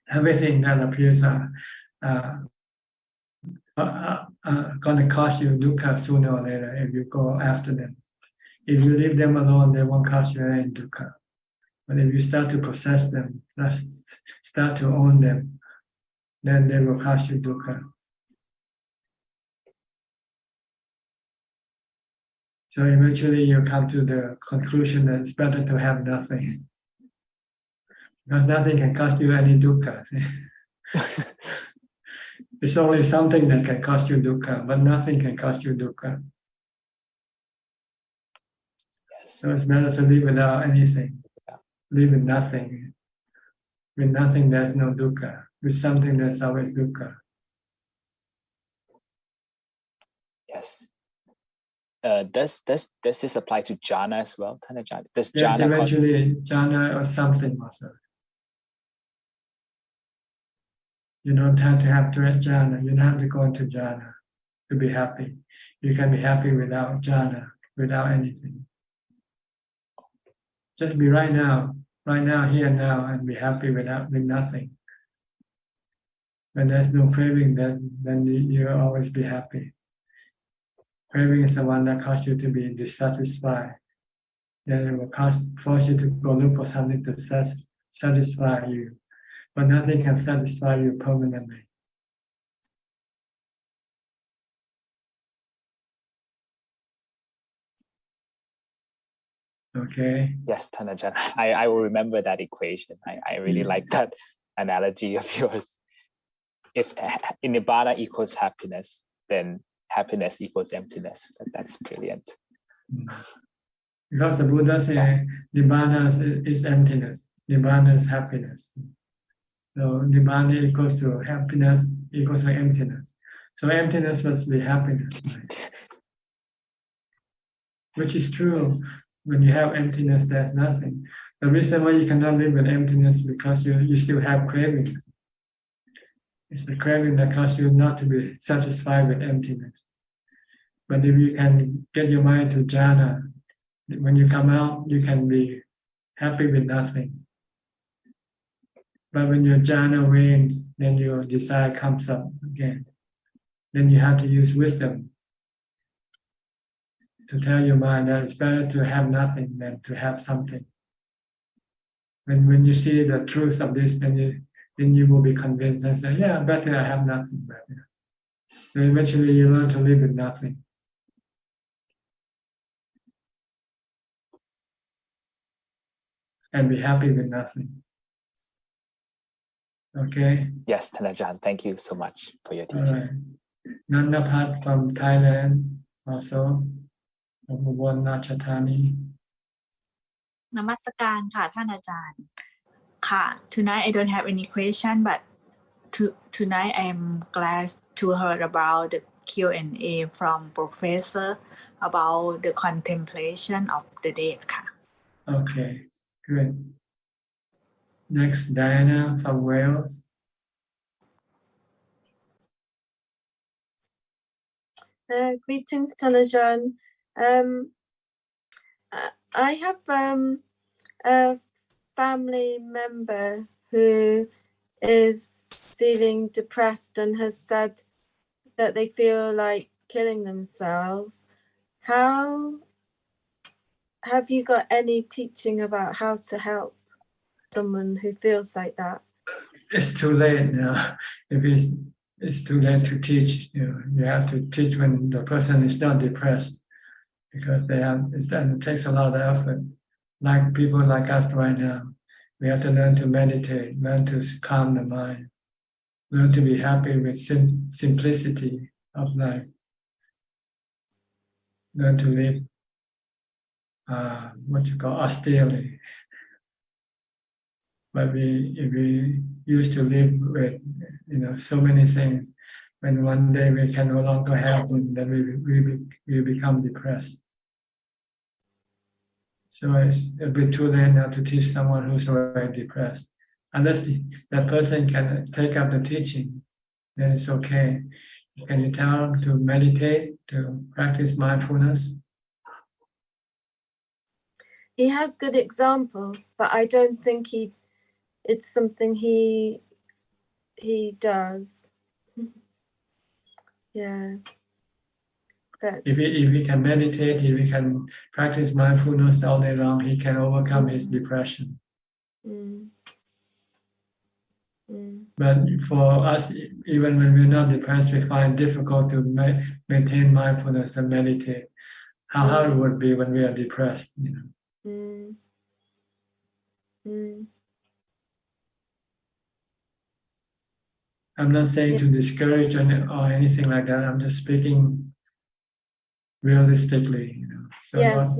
Everything that appears are going to cause you dukkha sooner or later if you go after them. If you leave them alone, they won't cause you any dukkha. But if you start to possess them, start to own them, then they will cause you dukkha. So eventually you come to the conclusion that it's better to have nothing. Because nothing can cause you any dukkha. It's only something that can cause you dukkha, but nothing can cause you dukkha. Yes. So it's better to live without anything. Live with nothing. With nothing, there's no dukkha. With something, there's always dukkha. Yes. Does this apply to jhana as well, Thanajan? Does Yes, jhana eventually jhana or something also. You don't have to have jhana. You don't have to go into jhana to be happy. You can be happy without jhana, without anything. Just be right now, here and now, and be happy with nothing. When there's no craving, then you'll always be happy. Craving is the one that causes you to be dissatisfied. Then it will force you to go look for something to satisfy you. But nothing can satisfy you permanently. Okay. Yes, Thanajan. I will remember that equation. I really like that analogy of yours. If nibbana equals happiness, then happiness equals emptiness. That's brilliant. Because the Buddha said nibbana is emptiness, nibbana is happiness. So nibbana equals to happiness equals to emptiness. So emptiness must be happiness, right? Which is true. When you have emptiness, there's nothing. The reason why you cannot live with emptiness is because you still have cravings. It's the craving that causes you not to be satisfied with emptiness. But if you can get your mind to jhana, when you come out, you can be happy with nothing. But when your jhana wanes, then your desire comes up again. Then you have to use wisdom to tell your mind that it's better to have nothing than to have something. When you see the truth of this, then you will be convinced and say, yeah, better I have nothing. But, then eventually you learn to live with nothing. And be happy with nothing. Okay? Yes, Thanajan, thank you so much for your teaching. All right. Nandapat from Thailand also. From Ubon Ratchathani. นมัสการค่ะท่านอาจารย์ค่ะ Tonight I don't have any question but tonight I am glad to hear about the Q&A from professor about the contemplation of the day ค่ะ Okay, good. Next, Diana from Wales. Greetings, Thanajan. I have a family member who is feeling depressed and has said that they feel like killing themselves. How have you got any teaching about how to help someone who feels like that? It's too late now. If it's too late to teach, you have to teach when the person is not depressed, because it takes a lot of effort. Like people like us right now, we have to learn to meditate, learn to calm the mind, learn to be happy with simplicity of life, learn to live what you call austerely. But if we used to live with so many things, when one day we can no longer have them, then we become depressed. So it's a bit too late now to teach someone who's already depressed. Unless that person can take up the teaching, then it's okay. Can you tell them to meditate, to practice mindfulness? He has good example, but I don't think it's something he does. Yeah. But if he can meditate, if he can practice mindfulness all day long, he can overcome his depression. But for us, even when we're not depressed, we find it difficult to maintain mindfulness and meditate. How hard it would be when we are depressed, I'm not saying to discourage or anything like that. I'm just speaking realistically. So yes,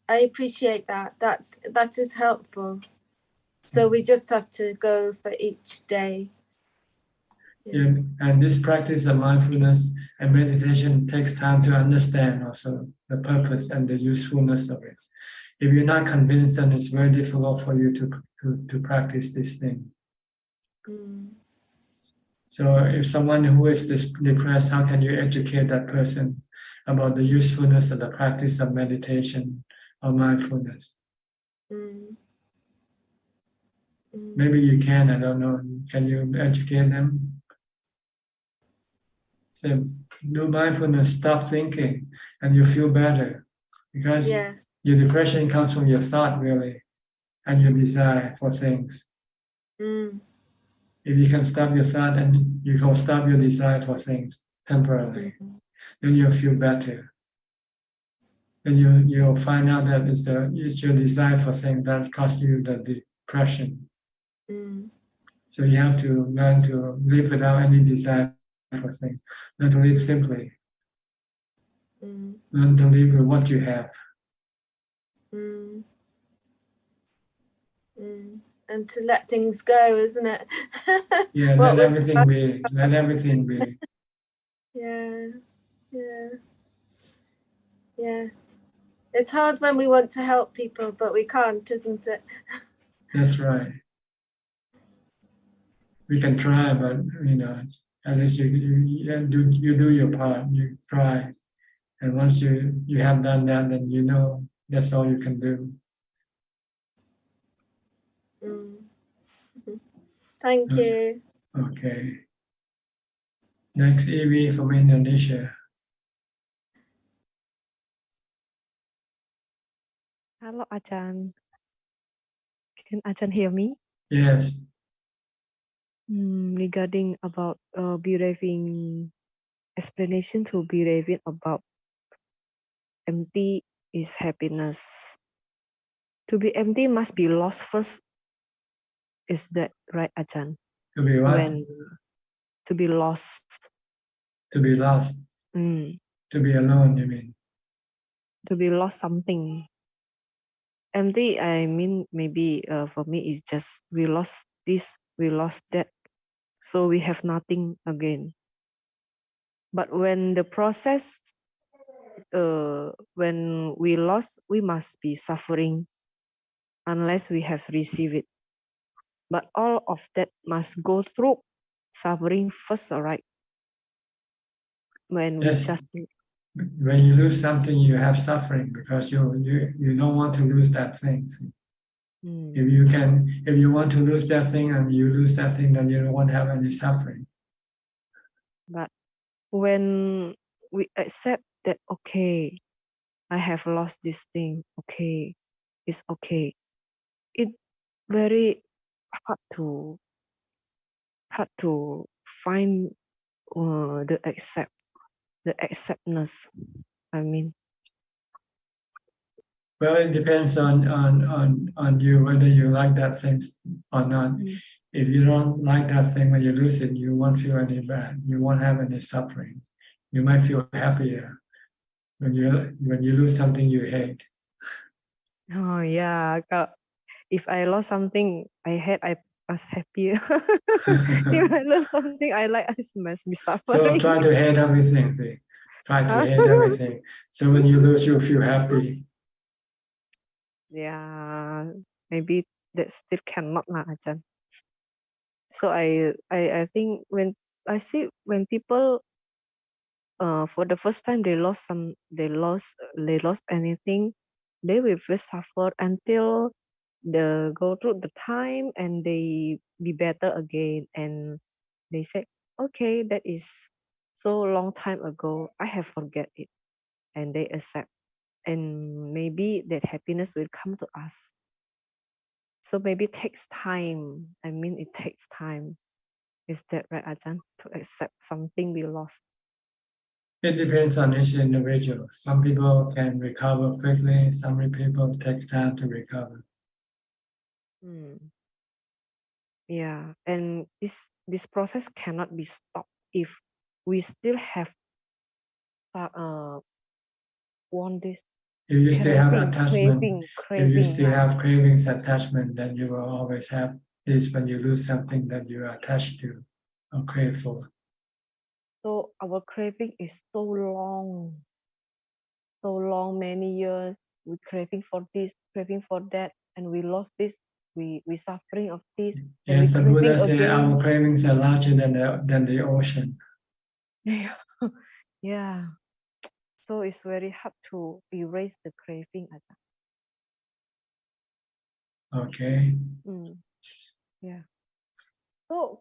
I appreciate that. That is helpful. So we just have to go for each day. Yeah, and this practice of mindfulness and meditation takes time to understand also the purpose and the usefulness of it. If you're not convinced, then it's very difficult for you to practice this thing. So if someone who is depressed, how can you educate that person about the usefulness of the practice of meditation or mindfulness? Mm. Mm. Maybe you can, I don't know. Can you educate them? Say, do mindfulness, stop thinking, and you feel better. Because Yes. your depression comes from your thought, really, and your desire for things. Mm. If you can stop your thought and you can stop your desire for things temporarily, then you'll feel better. Then you'll find out that it's your desire for things that caused you the depression. Mm. So you have to learn to live without any desire for things. Learn to live simply. Mm. Learn to live with what you have. Mm. Mm. And to let things go, isn't it? Yeah, What let was everything be. Let everything be. Yeah, yeah, yeah. It's hard when we want to help people, but we can't, isn't it? That's right. We can try, but at least you do your part. You try, and once you have done that, then that's all you can do. Mm. Thank you. Okay. Next, Evie from Indonesia. Hello, Ajahn. Can Ajahn hear me? Yes. Regarding about behaving explanation to behaving about empty is happiness. To be empty must be lost first. Is that right, Ajahn? To be what? When to be lost. To be lost. To be alone, you mean? To be lost something. Empty, I mean, maybe for me, it's just we lost this, we lost that. So we have nothing again. But when the process, when we lost, we must be suffering unless we have received it. But all of that must go through suffering first, all right? When Yes. we just When you lose something, you have suffering because you don't want to lose that thing. If you want to lose that thing and you lose that thing, then you won't have any suffering. But when we accept that, okay, I have lost this thing, okay, it's okay. It very hard to find the acceptance. I mean, Well, it depends on you whether you like that thing or not. If you don't like that thing when you lose it, you won't feel any bad. You won't have any suffering. You might feel happier when you lose something you hate. oh yeah, if I lost something I hate, I was happier. If I lost something I like, I must be So suffering. try to hate everything. Try to hate everything. So when you lose, you feel happy. Yeah, maybe that still cannot lah, Ajahn. So I think when I see when people for the first time they lost anything, they will first suffer until they go through the time and they be better again, and they say, okay, that is so long time ago, I have forget it, and they accept, and maybe that happiness will come to us. So maybe it takes time. I mean, it takes time. Is that right, Ajahn? To accept something we lost. It depends on each individual. Some people can recover quickly. Some people takes time to recover. Yeah, and this process cannot be stopped if we still have want this. If you still have attachment, if you craving. still have cravings, attachment, then you will always have this when you lose something that you are attached to or crave for. So our craving is so long, many years. We craving for this, craving for that, and we lost this. we suffering of this. Yes, the Buddha said again. our cravings are larger than the ocean. Yeah. So it's very hard to erase the craving. Okay. Yeah. So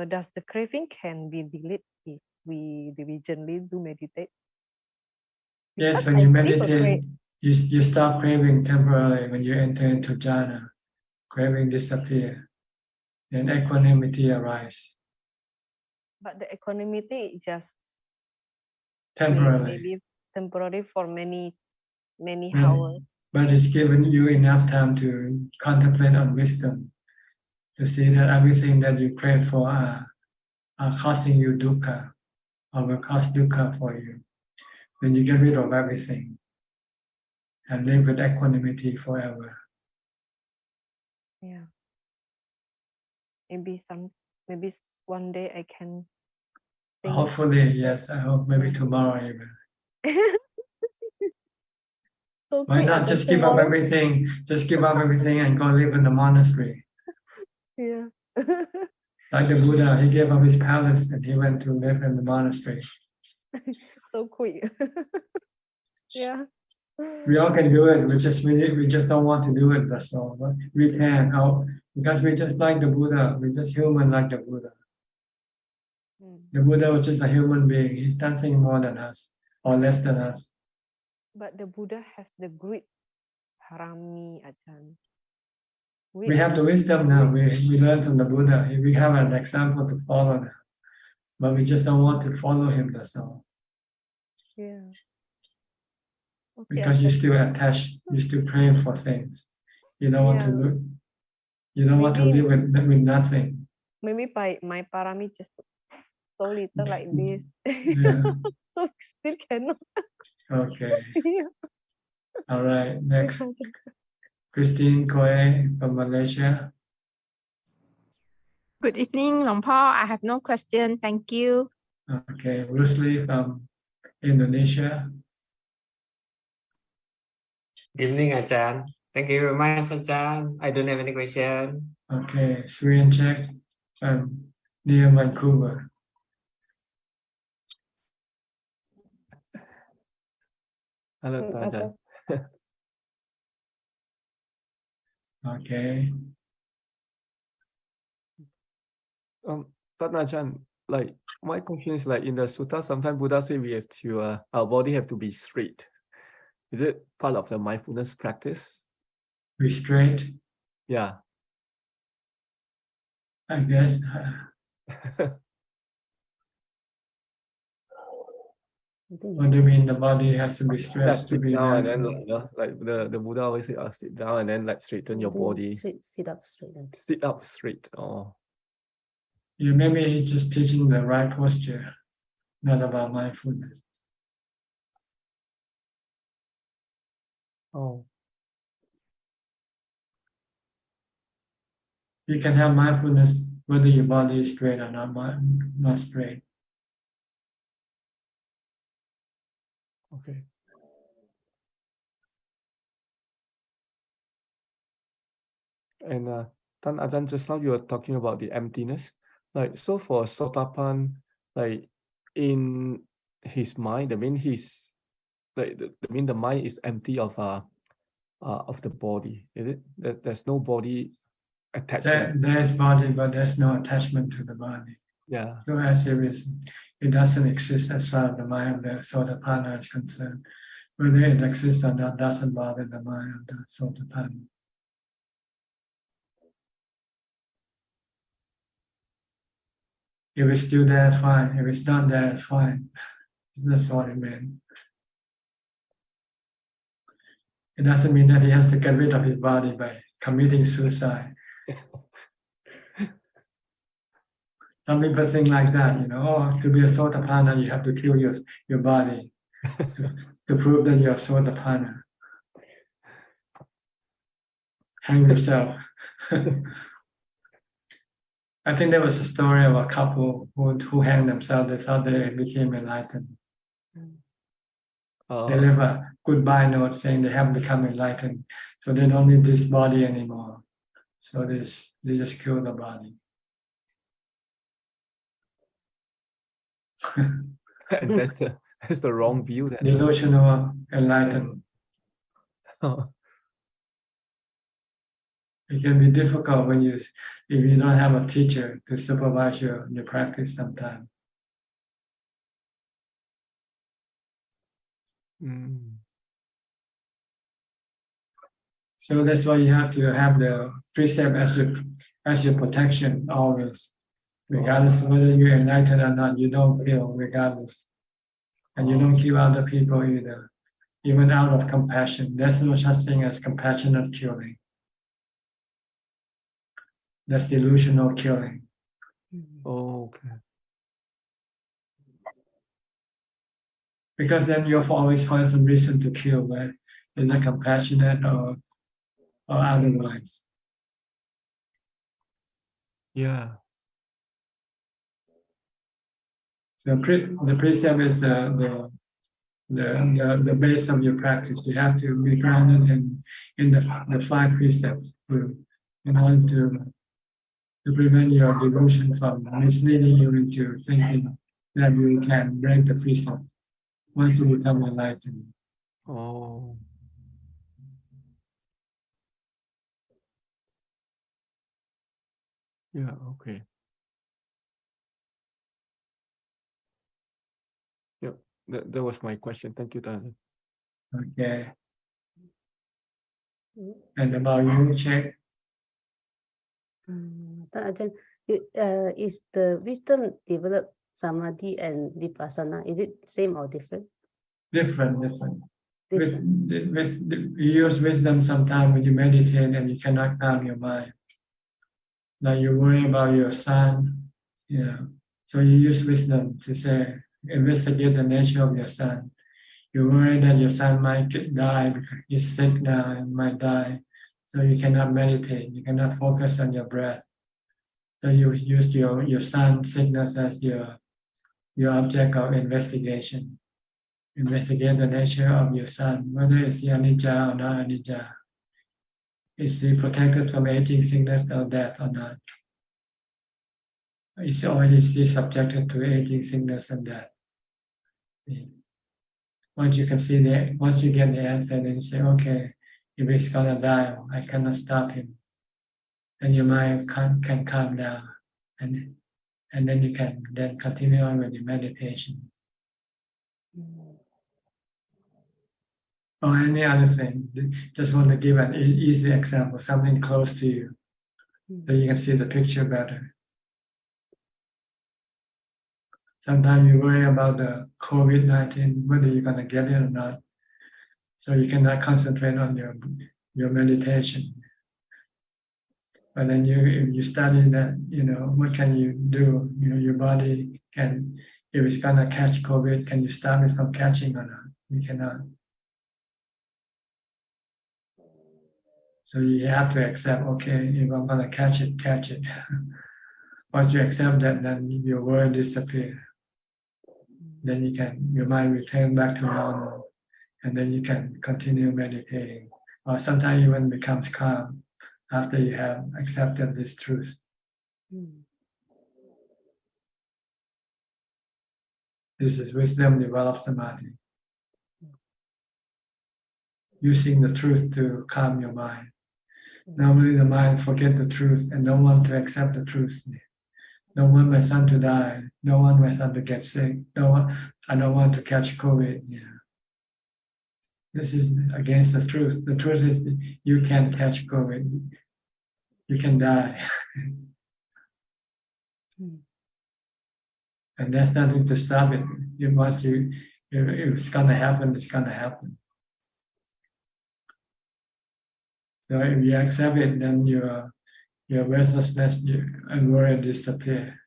does the craving can be deleted if we diligently do meditate? Yes, Because when I you still meditate, you stop craving temporarily. When you enter into jhana, craving disappear, and equanimity arise. But the equanimity just Temporarily. maybe temporary for many hours. But it's given you enough time to contemplate on wisdom, to see that everything that you crave for are causing you dukkha, or will cause dukkha for you. Then you get rid of everything and live with equanimity forever. Yeah. Maybe one day I can think. Hopefully, yes. I hope maybe tomorrow even. So Why quick, not and just then give up tomorrow? everything? Just give up everything and go live in the monastery. Yeah. Like the Buddha, he gave up his palace and he went to live in the monastery. So quick. Yeah. We all can do it. We just don't want to do it. That's all. But we can. How? Because we just like the Buddha. We're just human like the Buddha. The Buddha was just a human being. He's nothing more than us or less than us. But the Buddha has the great harami, Ajahn. We have the wisdom now. We learn from the Buddha. We have an example to follow now. But we just don't want to follow him. That's all. Yeah. Okay, Because you still attached. You still crave for things. You don't want to look. You don't want to live with nothing. Maybe my parami just so little like this. Yeah. So still cannot. Okay. Yeah. All right. Next, Christine Koe from Malaysia. Good evening, Long Po. I have no question. Thank you. Okay. Bruce Lee from Indonesia. Good evening, Ajahn. Thank you very much, Ajahn. I don't have any question. Okay. Srian Chek from near Vancouver. Hello, Ajahn. Okay. Ajahn, like my question is like in the sutta, sometimes Buddha say we have to our body have to be straight. Is it part of the mindfulness practice? Be straight. Yeah. I guess. What do you mean the body has to be straight to be down and natural? then like the Buddha always say, sit down and then like straighten your body. Sit up straight. Sit up straight. Oh. Yeah, maybe he's just teaching the right posture, not about mindfulness. Oh. You can have mindfulness whether your body is straight or not straight. Okay. And Ajahn, just now you were talking about the emptiness. Like, so for Sotapan, like in his mind, I mean he's like the mind is empty of the body. Is it? There's no body attachment. There's body, but there's no attachment to the body. Yeah. So as it doesn't exist as far as the mind of the Sotapanna is concerned. Whether it exists or not doesn't bother the mind of the Sotapanna. If it's still there, fine. If it's not there, fine. That's what it meant. It doesn't mean that he has to get rid of his body by committing suicide. Some people think like that, to be a Sotapanna, you have to kill your body to prove that you're a Sotapanna. Hang yourself. I think there was a story of a couple who hanged themselves. They thought they became enlightened. They left a goodbye note saying they have become enlightened, so they don't need this body anymore. So they just kill the body. And that's the wrong view. Then. Delusional enlightened. It can be difficult when if you don't have a teacher to supervise your practice sometimes. So that's why you have to have the precept as your protection always. Regardless of whether you're enlightened or not, you don't kill regardless. And you don't kill other people either, even out of compassion. There's no such thing as compassionate killing. That's delusional killing. Oh, okay. Because then you'll always find some reason to kill, right? You're not compassionate or otherwise. Yeah. So the precept is the base of your practice. You have to be grounded in the 5 precepts in order to prevent your delusion from misleading you into thinking that you can break the precept once you become enlightened. Oh. Yeah, okay. Yep, that was my question. Thank you, Dan. Okay. And about you, check. Ajahn, is the wisdom developed samadhi and vipassana? Is it same or different? Different. You use wisdom sometimes when you meditate and you cannot calm your mind. Like you worry about your son, so you use wisdom to say, investigate the nature of your son. You worry that your son might die because he's sick now and might die. So you cannot meditate, you cannot focus on your breath. So you use your son's sickness as your object of investigation. Investigate the nature of your son, whether it's anicca or not anicca. Is he protected from aging, sickness, or death or not? Is he subjected to aging, sickness, and death? Once you get the answer, then you say, okay, if he's gonna die, I cannot stop him. Then your mind can calm down, and then you can then continue on with your meditation. Or any other thing. Just want to give an easy example, something close to you, so you can see the picture better. Sometimes you worry about the COVID-19, whether you're gonna get it or not. So you cannot concentrate on your meditation. But then if you study that, what can you do? Your body can, if it's gonna catch COVID, can you stop it from catching or not? You cannot. So you have to accept, okay, if I'm gonna catch it, catch it. Once you accept that, then your worry disappears. Then your mind return back to normal, and then you can continue meditating. Or sometimes even becomes calm after you have accepted this truth. This is wisdom develops samadhi. Using the truth to calm your mind. Normally the mind forget the truth and don't want to accept the truth. Don't want my son to die. Don't want my son to get sick. I don't want to catch COVID. This is against the truth. The truth is you can catch COVID. You can die. And there's nothing to stop it. If it's gonna happen, it's gonna happen. So if you accept it, then your restlessness and worry disappear.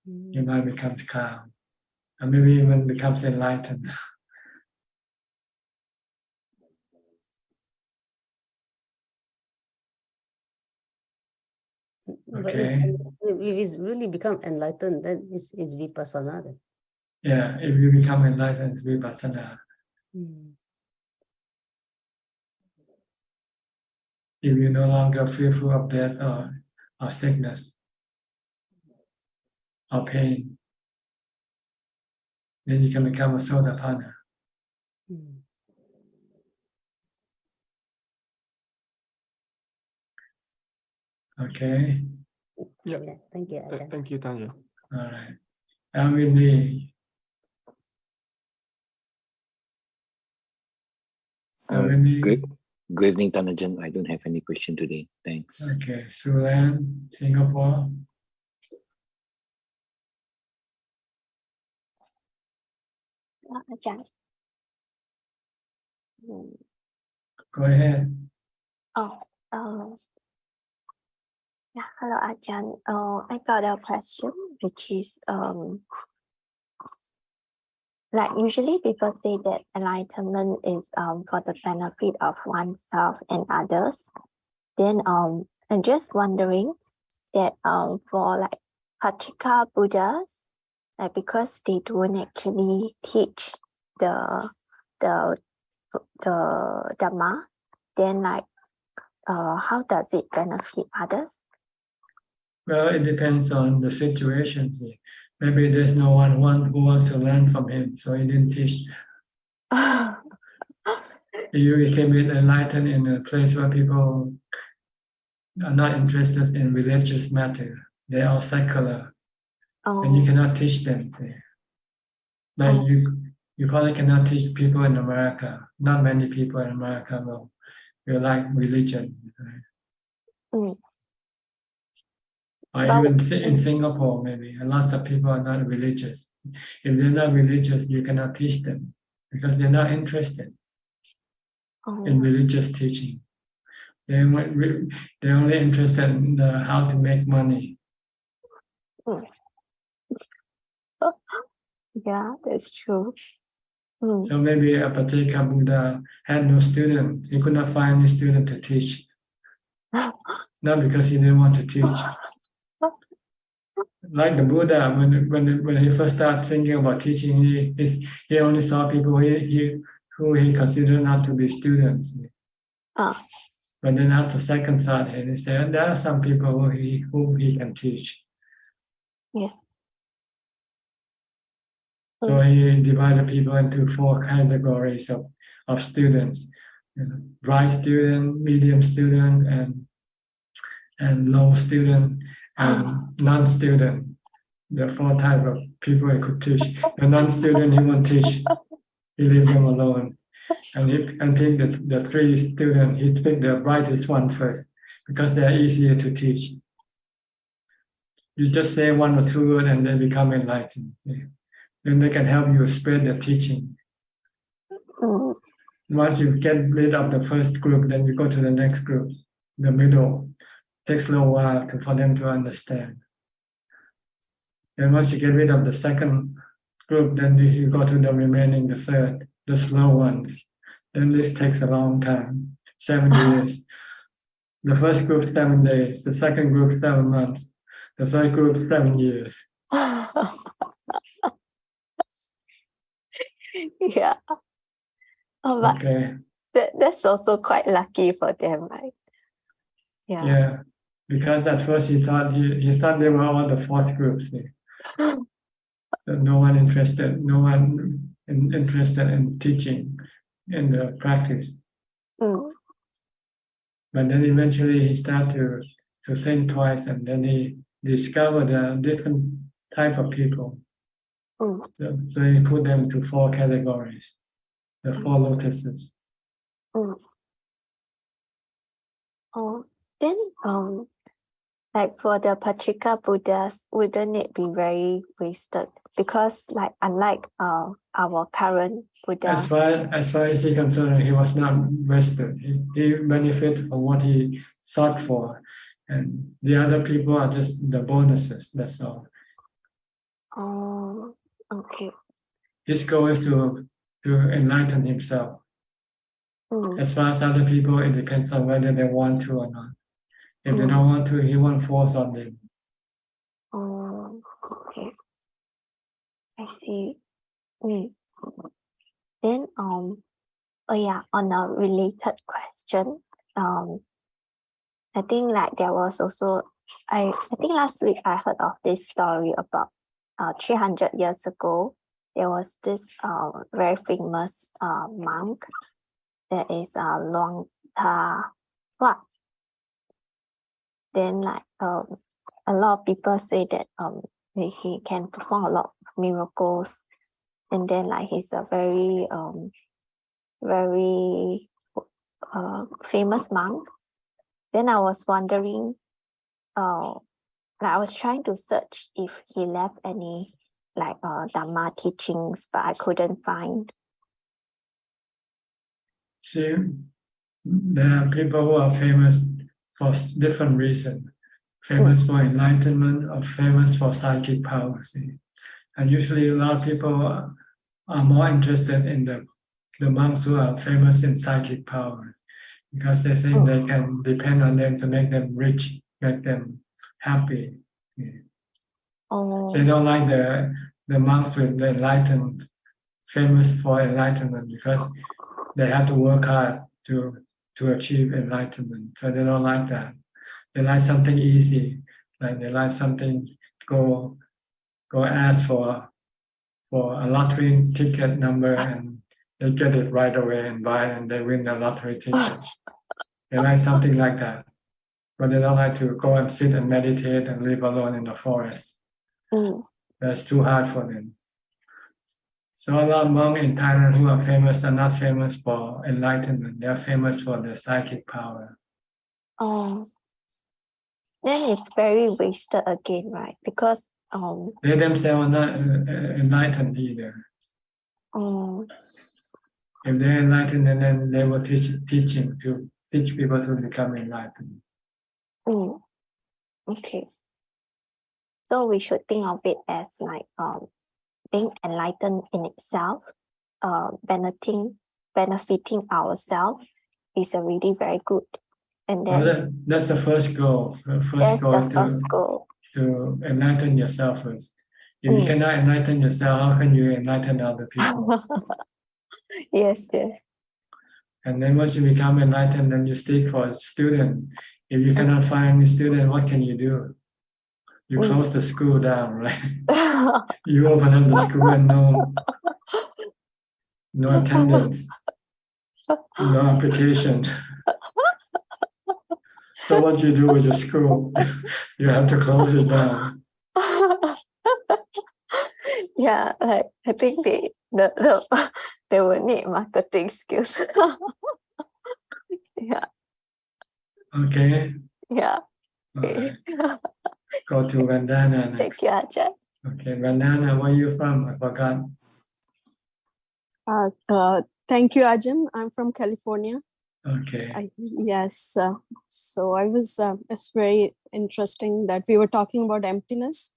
Your mind becomes calm, and maybe even becomes enlightened. But Okay. if it's really become enlightened, then it's vipassana then. Yeah, if you become enlightened, it's vipassana. if you're no longer fearful of death or sickness or pain, then you can become a Sotapanna. Okay. Yeah. Thank you, Ajahn. Thank you, Tanya. All right. Alvini. Good evening, Tanajan. I don't have any question today. Thanks. Okay. Sulan, Singapore. Ajahn. Go ahead. Oh, yeah. Hello, Ajahn. I got a question, which is like usually people say that enlightenment is for the benefit of oneself and others. Then I'm just wondering that for like Pacceka Buddhas, like because they don't actually teach the Dhamma, then like how does it benefit others? Well, it depends on the situation. Maybe there's no one who wants to learn from him, so he didn't teach. You became enlightened in a place where people are not interested in religious matter. They are secular, and you cannot teach them. Like you probably cannot teach people in America. Not many people in America will like religion. Or even in Singapore, maybe lots of people are not religious. If they're not religious, you cannot teach them because they're not interested in religious teaching. They're only interested in how to make money. Yeah, that's true. So maybe a Pacceka Buddha had no student. He could not find any student to teach. Not because he didn't want to teach. Like the Buddha, when he first started thinking about teaching, he only saw people who he considered not to be students. But then after second thought, he said there are some people whom he can teach. Yes. So he divided people into 4 categories of students: bright student, medium student, and low student, and non-student. There are 4 types of people he could teach. The non-student he won't teach. He leave them alone. And he picked the 3 students. He picked the brightest one first because they are easier to teach. You just say 1 or 2 words and they become enlightened. Then they can help you spread the teaching. Once you get rid of the first group, then you go to the next group, the middle. It takes a little while for them to understand. And once you get rid of the second group, then you go to the remaining, the third, the slow ones. Then this takes a long time, 7 years. The first group, 7 days. The second group, 7 months. The third group, 7 years. Yeah. Oh, but okay. That's also quite lucky for them, right? Yeah. Yeah, because at first he thought they were all the 4th groups. No one interested in teaching in the practice. But then eventually he started to think twice, and then he discovered a different type of people. So he put them into 4 categories, the 4 lotuses. Then like for the Pacceka Buddhas, wouldn't it be very wasted? Because like unlike our current Buddha. As far as he's concerned, he was not wasted. He benefited from what he sought for, and the other people are just the bonuses. That's all. Oh, okay. His goal is to enlighten himself. As far as other people, it depends on whether they want to or not. If they don't want to, he won't force on them. Oh, okay. I see. Then oh yeah, on a related question, I think like there was also, I think last week I heard of this story about 300 years ago, there was this very famous monk that is Luang Ta Wat. Then like a lot of people say that he can perform a lot of miracles, and then like he's a very very famous monk. Then I was wondering, like I was trying to search if he left any like Dhamma teachings, but I couldn't find. See, there are people who are famous for different reasons. Famous for enlightenment or famous for psychic power. See? And usually a lot of people are more interested in the monks who are famous in psychic power, because they think they can depend on them to make them rich, make them happy. They don't like the monks with the enlightened, famous for enlightenment, because they have to work hard to achieve enlightenment. So they don't like that. They like something easy, like they like something go ask for a lottery ticket number and they get it right away and buy and they win the lottery ticket. They like something like that, but they don't like to go and sit and meditate and live alone in the forest. That's too hard for them. So a lot of monks in Thailand who are famous are not famous for enlightenment. They are famous for their psychic power. Then it's very wasted again, right? Because they themselves are not enlightened either. If they're enlightened, then they will teach people to become enlightened. Okay. So we should think of it as like being enlightened in itself, benefiting ourselves is a really very good. And then that's the first goal. The first goal is to enlighten yourself first. If you cannot enlighten yourself, how can you enlighten other people? Yes. And then once you become enlightened, then you seek for a student. If you cannot find a student, what can you do? You close the school down, right? You open up the school and no attendance, no application. So what you do with your school, you have to close it down. Yeah, like I think they will need marketing skills. Yeah. Okay. Yeah. Right. Go to Vandana next. Thank you, Ajahn. Okay, Vandana, where are you from? I forgot. Thank you, Ajahn. I'm from California. Okay. Yes. So I was, it's very interesting that we were talking about emptiness.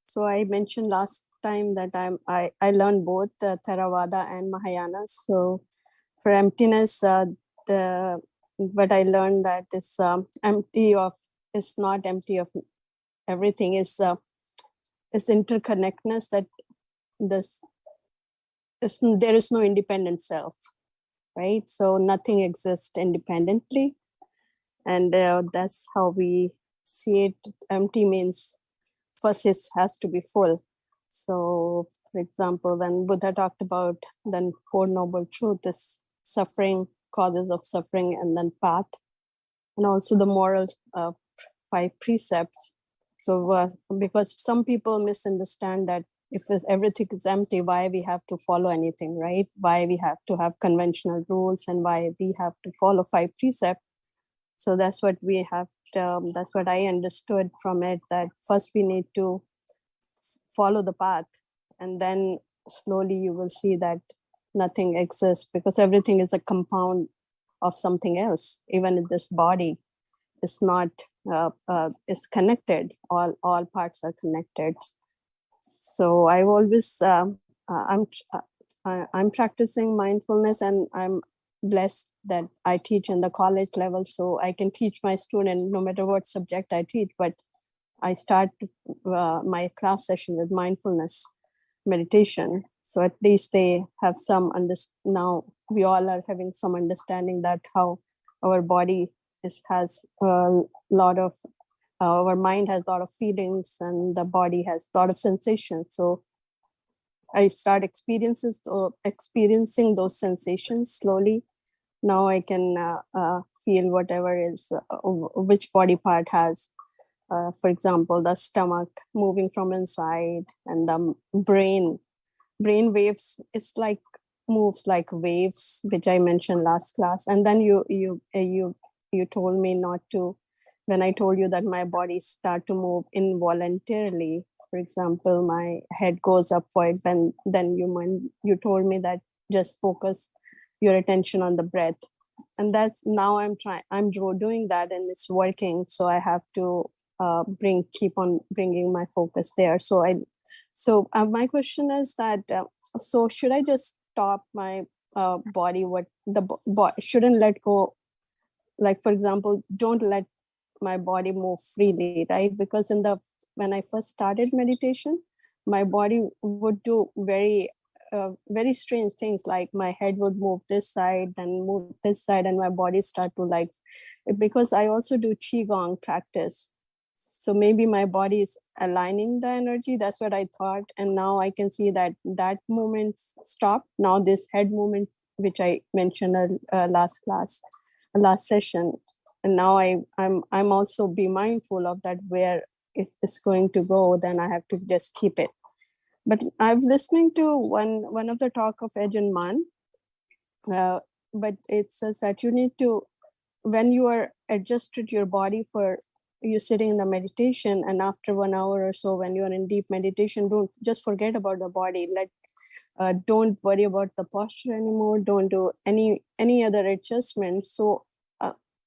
So I mentioned last time that I learned both Theravada and Mahayana. So for emptiness, what I learned that is it's not empty of everything. Is interconnectedness, that there is no independent self, right? So nothing exists independently, and that's how we see it. Empty means first it has to be full. So for example, when Buddha talked about then Four Noble Truths, is suffering, causes of suffering, and then path, and also the moral 5 precepts. So because some people misunderstand that if everything is empty, why we have to follow anything, right? Why we have to have conventional rules and why we have to follow 5 precepts. So that's what we have to, that's what I understood from it, that first we need to follow the path, and then slowly you will see that nothing exists, because everything is a compound of something else. Even in this body, it's not, it's connected. All parts are connected. So I always, I'm practicing mindfulness, and I'm blessed that I teach in the college level, so I can teach my student no matter what subject I teach. But I start my class session with mindfulness meditation, so at least they have some now we all are having some understanding that how our body has a lot of, our mind has a lot of feelings and the body has a lot of sensations. So I start experiencing those sensations slowly. Now I can feel whatever is, which body part has, for example, the stomach moving from inside, and the brain waves. It's like moves like waves, which I mentioned last class. And then you told me not to, when I told you that my body start to move involuntarily. For example, my head goes upward, and then you told me that just focus your attention on the breath. And that's now I'm doing that, and it's working. So I have to keep on bringing my focus there. So my question is that, so should I just stop my body? What the shouldn't let go? Like, for example, don't let my body move freely, right? Because when I first started meditation, my body would do very strange things, like my head would move this side, then move this side, and my body start to like, because I also do qigong practice. So maybe my body is aligning the energy. That's what I thought. And now I can see that movement stopped. Now this head movement, which I mentioned last session, and now I'm also be mindful of that, where if it's going to go, then I have to just keep it. But I'm listening to one of the talk of Ajaan Man, but it says that you need to, when you are adjusted your body for, you're sitting in the meditation, and after 1 hour or so, when you are in deep meditation, don't just forget about the body. Don't worry about the posture anymore. Don't do any other adjustments. So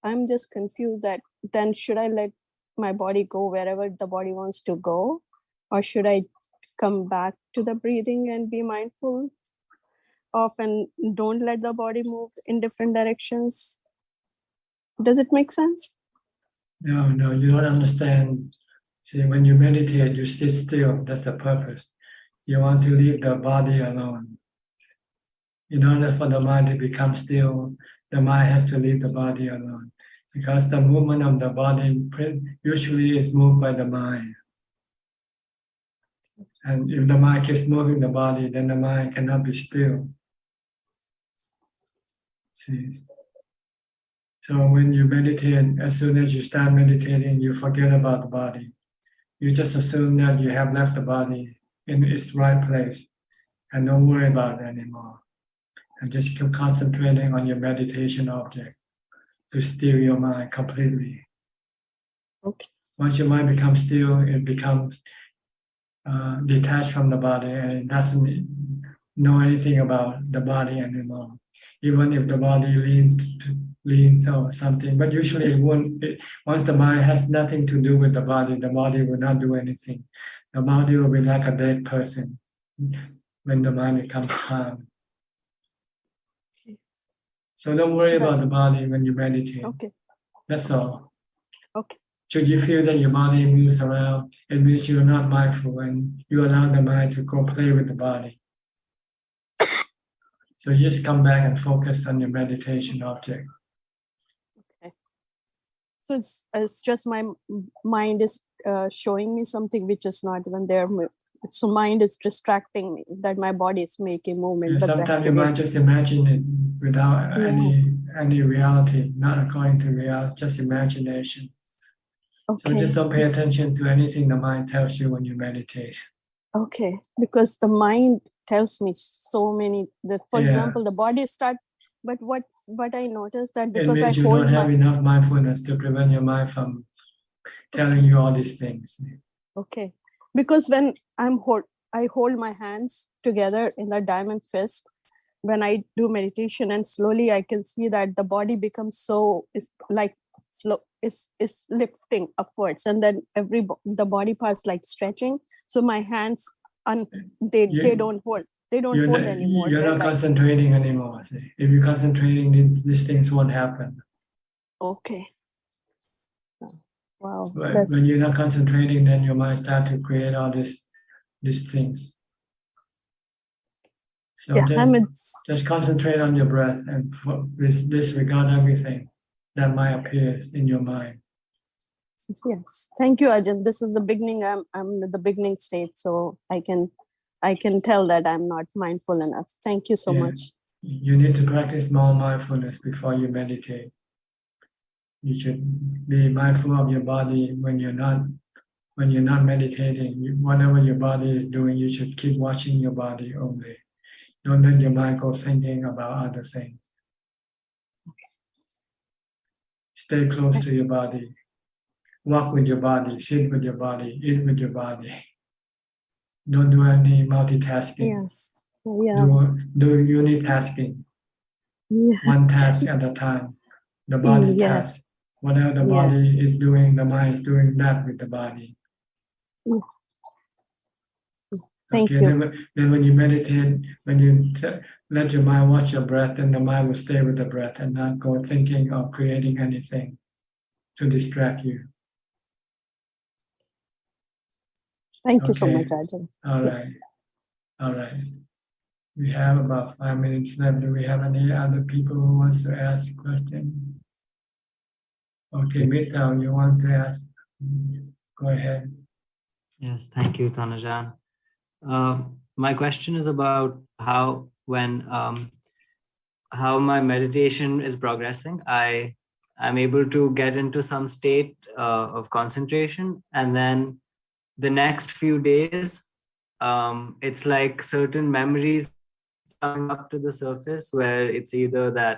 I'm just confused that then should I let my body go wherever the body wants to go, or should I come back to the breathing and be mindful of, and don't let the body move in different directions? Does it make sense? No, you don't understand. See, when you meditate, you sit still. That's the purpose. You want to leave the body alone. In order for the mind to become still, the mind has to leave the body alone, because the movement of the body usually is moved by the mind. And if the mind keeps moving the body, then the mind cannot be still. See? So when you meditate, as soon as you start meditating, you forget about the body. You just assume that you have left the body in its right place, and don't worry about it anymore. And just keep concentrating on your meditation object to still your mind completely. Okay. Once your mind becomes still, it becomes detached from the body, and it doesn't know anything about the body anymore. Even if the body leans or something, but usually it won't. Once the mind has nothing to do with the body will not do anything. The body will be like a dead person when the mind becomes calm. So don't worry about the body when you meditate. Okay. That's all. Okay. Should you feel that your body moves around, it means you're not mindful and you allow the mind to go play with the body. So you just come back and focus on your meditation object. Okay. So it's just my mind is showing me something which is not even there. So mind is distracting me that my body is making movement. Yeah, sometimes you might just imagine it without any reality, not according to reality, just imagination. Okay. So just don't pay attention to anything the mind tells you when you meditate. Okay, because the mind tells me so many. For example, the body start. But what I noticed that because it means you don't have enough mindfulness to prevent your mind from telling you all these things. Okay, because when I hold my hands together in the diamond fist when I do meditation, and slowly I can see that the body becomes so is lifting upwards, and then the body parts like stretching. So my hands they don't hold. They don't hold anymore. You're not concentrating anymore. See? If you're concentrating, these things won't happen. Okay. Wow. But when you're not concentrating, then your mind starts to create all these things. So just concentrate on your breath and disregard everything. that might appear in your mind. Yes, thank you, Ajahn. This is the beginning. I'm at the beginning stage, so I can tell that I'm not mindful enough. Thank you so much. You need to practice more mindfulness before you meditate. You should be mindful of your body when you're not meditating. Whatever your body is doing, you should keep watching your body only. Don't let your mind go thinking about other things. Stay close to your body. Walk with your body, sit with your body, eat with your body. Don't do any multitasking. Yes. Yeah. Do unitasking. Yeah. One task at a time. The body Yeah. task. Whatever the Yeah. body is doing, the mind is doing that with the body. Thank Okay, you. Then when you meditate, when you let your mind watch your breath, then the mind will stay with the breath and not go thinking or creating anything to distract you. Thank you so Okay. much, Ajahn. All right. All right. We have about 5 minutes left. Do we have any other people who wants to ask a question? Okay, Mithal, you want to ask? Go ahead. Yes, thank you, Thanajan. My question is about how my meditation is progressing. I'm able to get into some state of concentration, and then the next few days, it's like certain memories coming up to the surface, where it's either that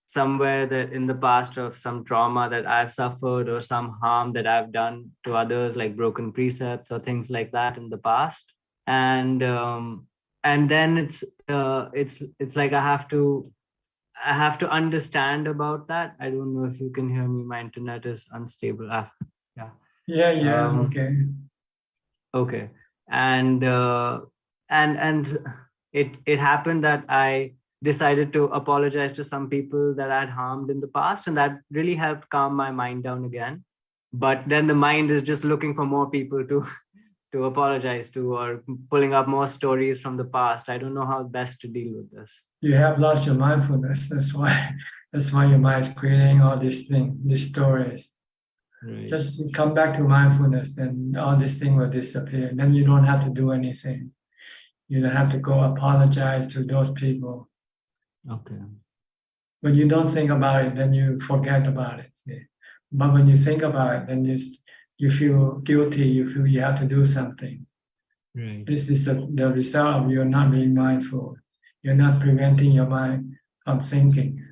somewhere that in the past of some trauma that I've suffered or some harm that I've done to others, like broken precepts or things like that in the past. And then it's like I have to understand about that. I don't know if you can hear me. My internet is unstable. Yeah. Okay. Okay. And it happened that I decided to apologize to some people that I had harmed in the past, and that really helped calm my mind down again. But then the mind is just looking for more people to apologize to, or pulling up more stories from the past. I don't know how best to deal with this. You have lost your mindfulness. That's why your mind is creating all these things, these stories. Right. Just come back to mindfulness, then all this thing will disappear. Then you don't have to do anything. You don't have to go apologize to those people. Okay. When you don't think about it, then you forget about it. See? But when you think about it, then you feel guilty. You feel you have to do something. Right. This is the result of you not being mindful. You're not preventing your mind from thinking.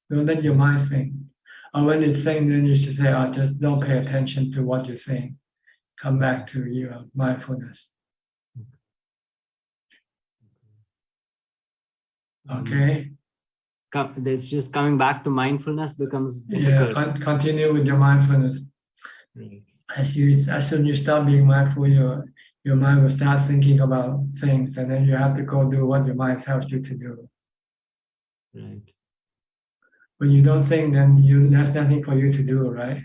Don't let your mind think. Or when you think, then you should say, "Oh, just don't pay attention to what you think. Come back to your mindfulness." Okay. It's just coming back to mindfulness becomes difficult. Yeah, continue with your mindfulness. Right. As soon as you stop being mindful, your mind will start thinking about things, and then you have to go do what your mind tells you to do. Right. When you don't think, then there's nothing for you to do, right?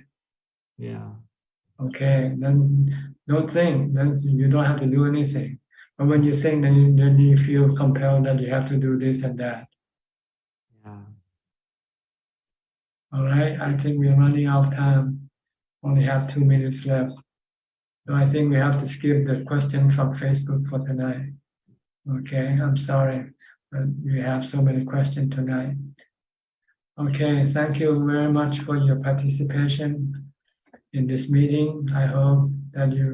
Yeah. Okay, then don't think. Then you don't have to do anything. But when you think, then you feel compelled that you have to do this and that. Yeah. All right. I think we're running out of time. Only have 2 minutes left. So I think we have to skip the question from Facebook for tonight. Okay, I'm sorry, but we have so many questions tonight. Okay, thank you very much for your participation in this meeting. I hope that you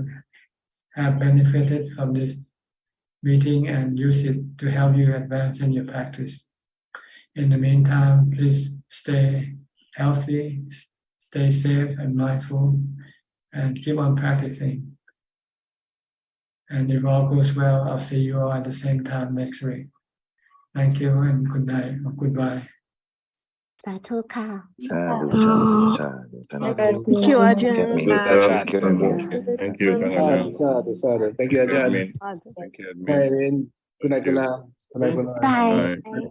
have benefited from this meeting and use it to help you advance in your practice. In the meantime, please stay healthy, stay safe and mindful, and keep on practicing. And if all goes well, I'll see you all at the same time next week. Thank you and good night or goodbye. สาธุค่ะ Thank you, Ajahn. Thank you, Thanajan. Sadhu. Thank you, Ajahn. Thank you, Bye, admin. Admin. Good night, good night. Good night, good night. Bye.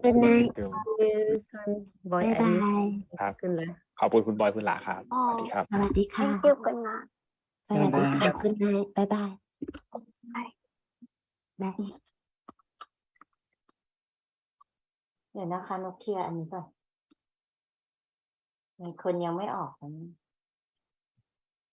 Good night. คุณบอยแอดมิน ครับ ขึ้นเลย ขอบคุณคุณบอยคุณหลาครับ สวัสดีครับ สวัสดีค่ะ Thank you กันนะ สวัสดีค่ะคุณนายบ๊ายบายบาย เดี๋ยวนะคะนกเคลียร์อันนี้ก่อน มีคนยังไม่ออกนะ